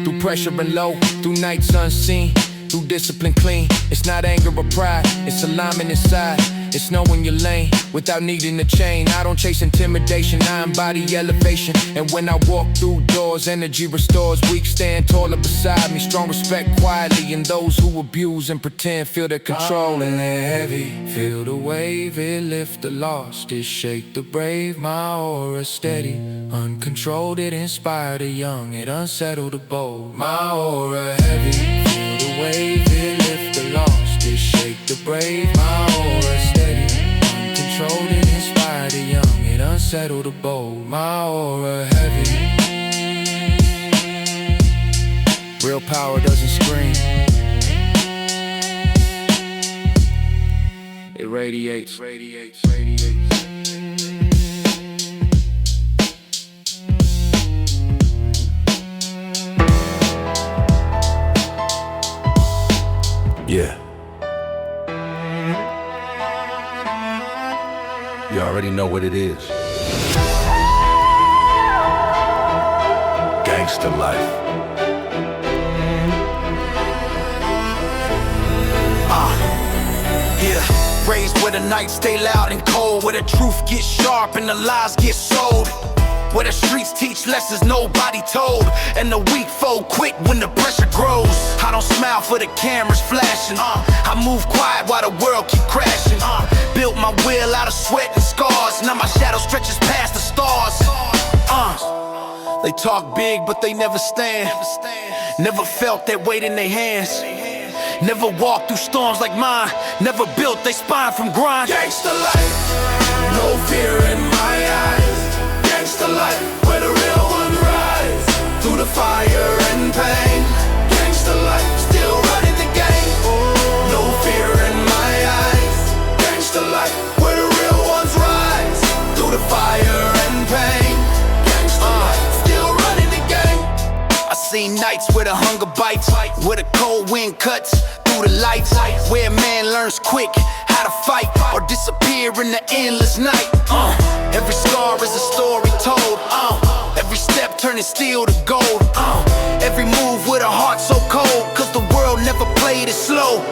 through pressure and low, through nights unseen, through discipline clean. It's not anger or pride, it's alignment inside. It's knowing your lane without needing to chain. I don't chase intimidation, I embody elevation. And when I walk through doors, energy restores. Weak stand taller beside me, strong respect quietly. And those who abuse and pretend feel their control and they're heavy. Feel the wave, it lift the lost, it shake the brave. My aura steady, uncontrolled, it inspire the young, it unsettle the bold. My aura heavy, feel the wave, it lift the lost, it shake the brave. My aura steady, uncontrolled, it inspire the young, it unsettle the bold. My aura heavy. Real power doesn't scream, it radiates. Yeah. You already know what it is. Gangsta life. Yeah. Raised where the nights stay loud and cold, where the truth gets sharp and the lies get sold, where the streets teach lessons nobody told, and the weak fold quit when the pressure grows. I don't smile for the cameras flashing, I move quiet while the world keep crashing. Built my will out of sweat and scars, now my shadow stretches past the stars. They talk big but they never stand, never felt that weight in their hands, never walked through storms like mine, never built their spine from grind. Gangsta life, no fear in my eyes. Gangsta life, where the real ones rise through the fire and pain. Gangsta life, still running the game. No fear in my eyes. Gangsta life, where the real ones rise through the fire and pain. Gangsta life, still running the game. I seen nights where the hunger bites, where the cold wind cuts through the lights, where a man learns quick how to fight or disappear in the endless night. Every scar is a story told, every step turning steel to gold, every move with a heart so cold, cause the world never played it slow.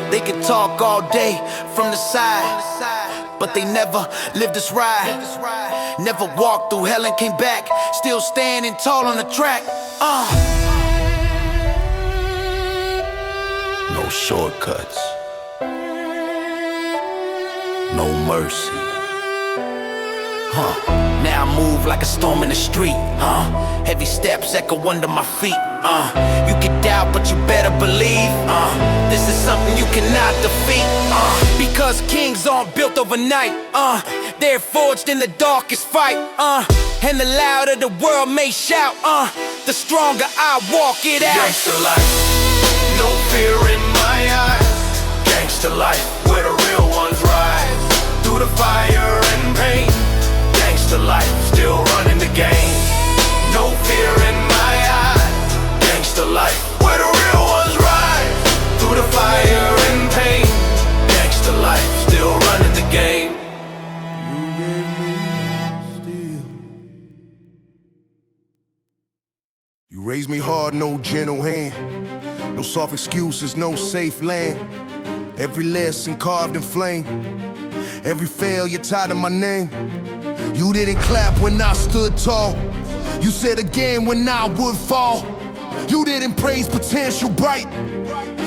They could talk all day from the side, but they never lived this ride. Never walked through hell and came back, still standing tall on the track. No shortcuts, no mercy. Now I move like a storm in the street, heavy steps echo under my feet. You can doubt, but you better believe. This is something you cannot defeat. Because kings aren't built overnight. They're forged in the darkest fight. And the louder the world may shout, the stronger I walk it out. Gangsta life, no fear in my eyes. Gangsta life, where the real ones rise through the fire and pain. Gangsta life, still running the game. No fear in my eyes. Gangsta life, where the real ones rise squeeze me hard, no gentle hand. No soft excuses, no safe land. Every lesson carved in flame. Every failure tied to my name. You didn't clap when I stood tall. You said again when I would fall. You didn't praise potential bright.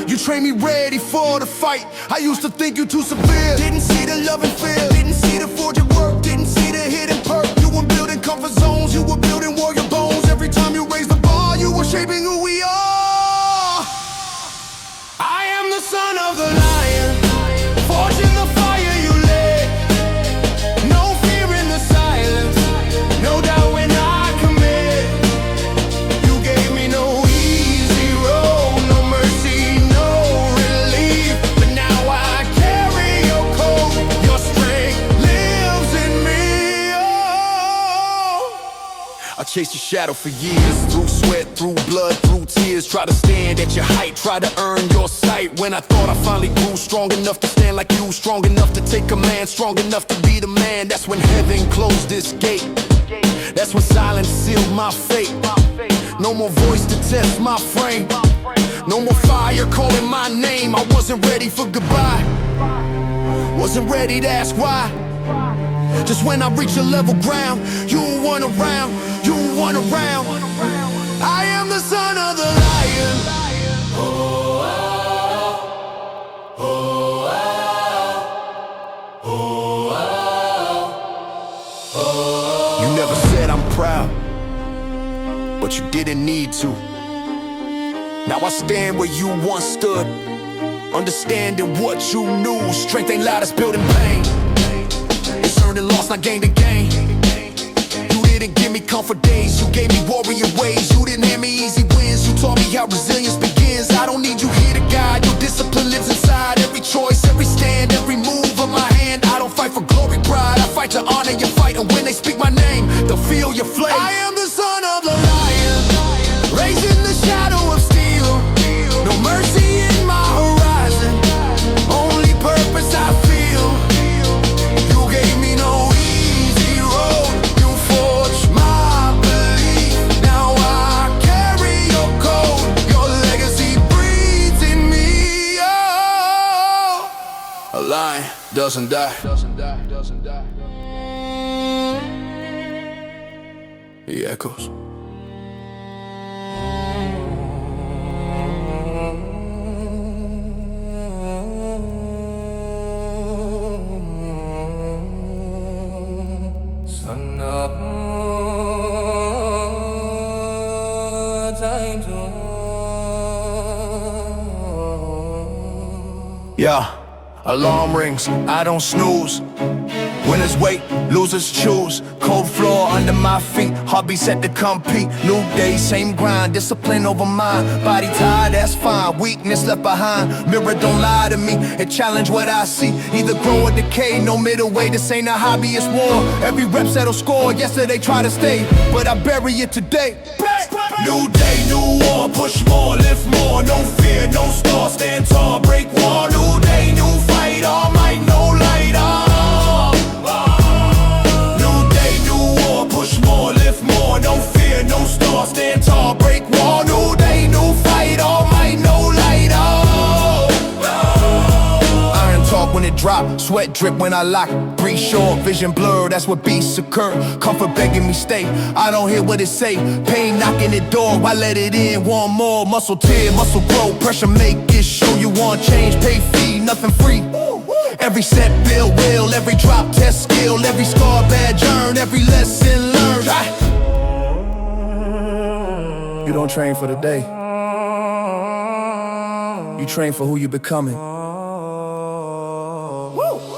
You trained me ready for the fight. I used to think you too severe. Didn't see the love and fear. Didn't see the forged work. Didn't see the hidden perk. You were building comfort zones. You were building warrior bones. Every time you raised the bar, you were shaping who we are. I am the son of the lion, forged in the fire you lit. No fear in the silence, no doubt when I commit. You gave me no easy road, no mercy, no relief. But now I carry your coat, your strength lives in me. Oh. I chased your shadow for years, through sweat, through blood, through tears. Try to stand at your height, try to earn your sight. When I thought I finally grew strong enough to stand like you, strong enough to take command, strong enough to be the man, that's when heaven closed this gate. That's when silence sealed my fate. No more voice to test my frame. No more fire calling my name. I wasn't ready for goodbye, wasn't ready to ask why. Just when I reach a level ground, you weren't around, you weren't around. I am the son of the lion. You never said I'm proud, but you didn't need to. Now I stand where you once stood, understanding what you knew. Strength ain't loud, it's built in pain. It's earned and lost, not gained and gain. You didn't give me comfort days, you gave me warrior ways. You didn't hand me easy wins, you taught me how resilience begins. I don't need you here to guide, your discipline lives inside every choice, every stand, every move of my hand. I don't fight for glory, pride, I fight to honor your fight. And when they speak my name, they'll feel your flame. I am the son of the lion, raised in the shadow of steel. No mercy in my horizon, only purpose I feel. You gave me no easy road, you forged my belief. Now I carry your code, your legacy breathes in me. Oh, a lion doesn't die. He echoes. Yeah, alarm rings, I don't snooze. Winners wait, losers choose. Cold floor under my feet, heartbeat set to compete. New day, same grind, discipline over mine. Body tired, that's fine, weakness left behind. Mirror don't lie to me, it challenge what I see. Either grow or decay, no middle way. This ain't a hobby, it's war. Every rep settle score, yesterday try to stay, but I bury it today. New day, new war, push more, lift more. No fear, no star, stand tall, break wall. New day, new fight, all might, no light, New day, new war, push more, lift more. No fear, no star, stand tall, break wall. New day, new fight, all might, no light, Iron talk when it drop, sweat drip when I lock. Breathe short, vision blurred, that's what beasts occur. Comfort begging me stay, I don't hear what it say. Pain knocking the door, why let it in? Want more, muscle tear, muscle grow. Pressure make it show you want change. Pay fee, nothing free. Every set bill will, every drop test skill. Every scar badge earned, every lesson learned. You don't train for the day, you train for who you becoming.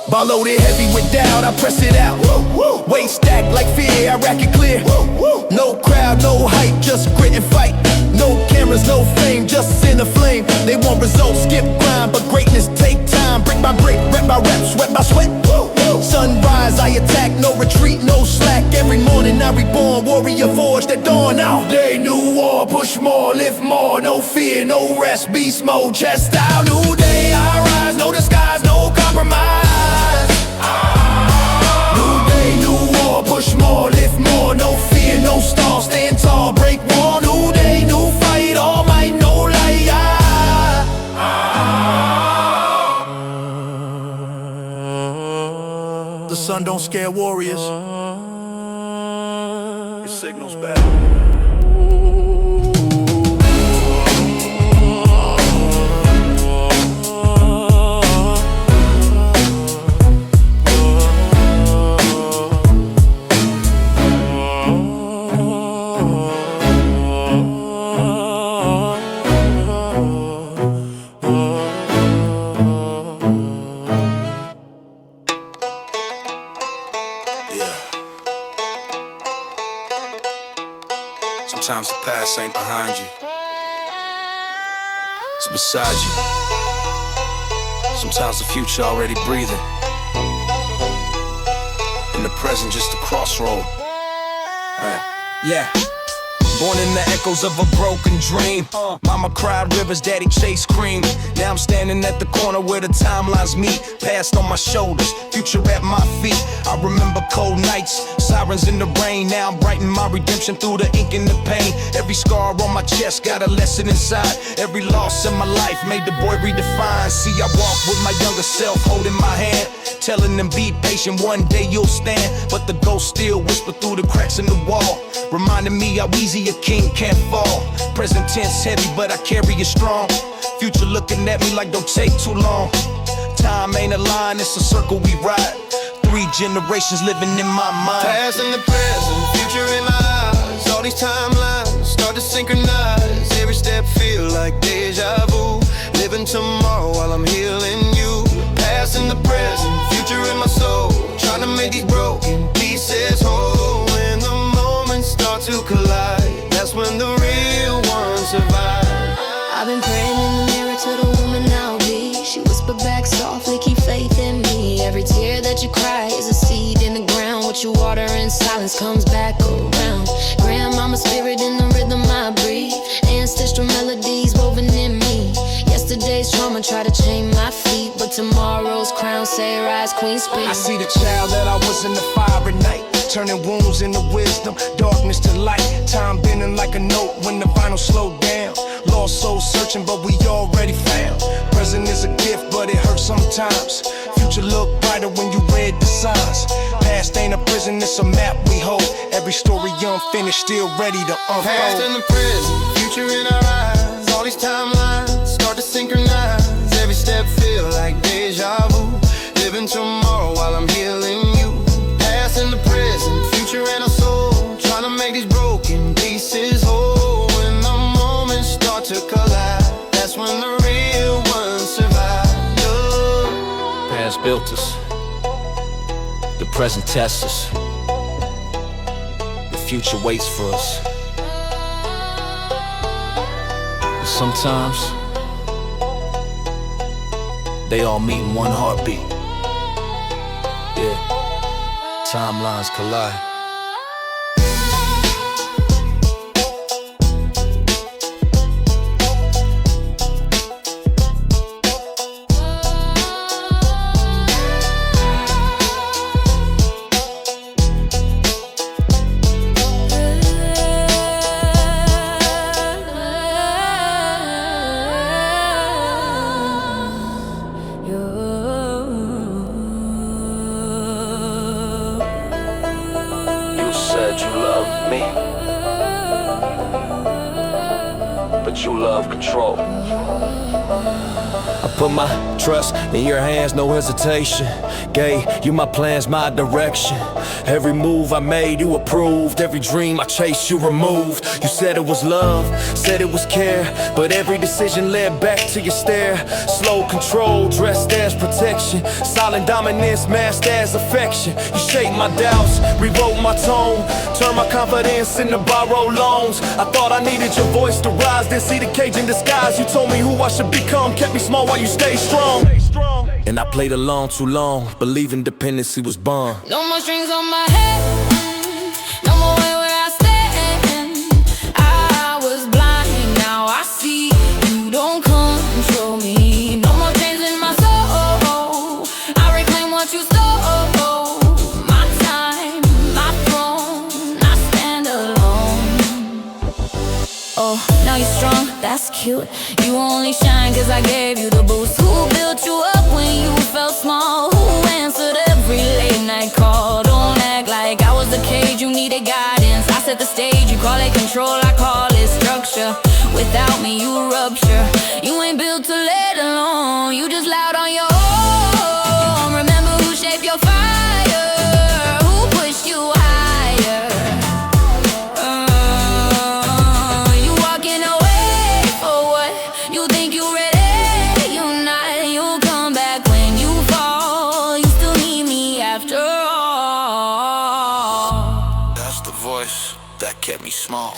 Ball loaded heavy with doubt, I press it out. Weight stacked like fear, I rack it clear. No crowd, no hype, just grit and fight. No cameras, no fame, just in the flame. They want results, skip grind, but greatness take time. Brick by brick, rep by rep, sweat by sweat. Sunrise, I attack, no retreat, no slack. Every morning I reborn, warrior forged at dawn. All day, new war, push more, lift more. No fear, no rest, beast mode, chest out. New day, I rise, no disguise, no compromise. New day, new war, push more, lift more. No fear, no stall, stand tall, break wall. New day, new The sun don't scare warriors. It signals back. Sometimes the past ain't behind you, it's beside you. Sometimes the future already breathing, and the present just a crossroad. Yeah. Born in the echoes of a broken dream. Mama cried rivers, daddy chased cream. Now I'm standing at the corner where the timelines meet. Past on my shoulders, future at my feet. I remember cold nights, sirens in the rain. Now I'm writing my redemption through the ink and the pain. Every scar on my chest got a lesson inside. Every loss in my life made the boy redefine. See, I walk with my younger self holding my hand, telling them be patient, one day you'll stand. But the ghost still whisper through the cracks in the wall, reminding me how easy a king can't fall. Present tense heavy, but I carry it strong. Future looking at me like don't take too long. Time ain't a line, it's a circle we ride. 3 generations living in my mind. Past and the present, future in my eyes. All these timelines start to synchronize. Every step feel like deja vu. Living tomorrow while I'm healing you. Past and the present, future in my soul. Trying to make these broken pieces whole. When the moments start to collide, that's when the real ones survive. I've been praying in the mirror to the woman I'll be. She whispered back softly, keep faith in me. Every tear that you cry is a seed in the ground. What you water in silence comes back around. Grandmama's spirit in the rhythm I breathe. Ancestral melodies woven in me. Yesterday's trauma try to chain my feet, but tomorrow's crown say rise, queen, speak. I see the child that I was in the fire at night, turning wounds into wisdom, darkness to light. Time bending like a note when the vinyl slowed down. Lost soul searching, but we already found. Present is a gift, but it hurts sometimes. Future look brighter when you read the signs. Past ain't a prison, it's a map we hold. Every story unfinished, still ready to unfold. Past and the present, future in our eyes. All these timelines start to synchronize. Every step feel like deja vu. Living tomorrow while I'm healing you. Past and the present, future and our soul. Trying to make these broken pieces whole. When the moments start to collide, that's when the real ones survive. Past built us, the present tests us, the future waits for us. But sometimes they all meet in one heartbeat. Yeah, timelines collide. Said you love me, but you love control. I put my trust in your hands, no hesitation. Gave you my plans, my direction. Every move I made, you approved. Every dream I chased, you removed. You said it was love, said it was care, but every decision led back to your stare. Slow control, dressed as protection. Silent dominance, masked as affection. You shaped my doubts, rewrote my tone, turned my confidence into borrowed loans. I thought I needed your voice to rise, then see the cage in disguise. You told me who I should become, kept me small while you stayed strong. And I played along too long, believing dependency was born. No more strings on my head, no more way where I stand. I was blind, now I see. You don't control me. No more chains in my soul. I reclaim what you stole. My time, my throne, I stand alone. Oh, now you're strong, that's cute. You only shine cause I gave you the boost. Who built you up when you felt small? Who answered every late night call it control, I call it structure. Without me, you rupture. You ain't built to let alone. You just loud on your own. Remember who shaped your fire, who pushed you higher. You walking away for what? You think you ready? You not. You'll come back when you fall. You still need me after all. That's the voice that kept me small.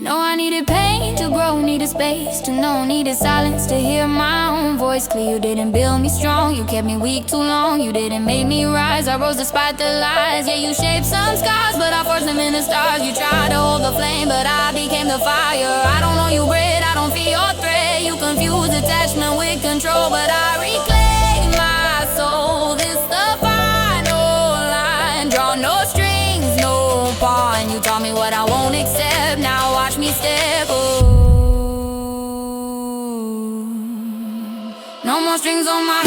No, I needed pain to grow, needed space to know, needed silence to hear my own voice clear. You didn't build me strong, you kept me weak too long. You didn't make me rise, I rose despite the lies. Yeah, you shaped some scars, but I forged them into stars. You tried to hold the flame, but I became the fire. I don't know you bread, I don't feel your thread. You confuse attachment with control, but I reclaim my soul. This the final line, draw no strings, no pawn. You taught me what I won't accept, now watch me step. Oh, no more strings on my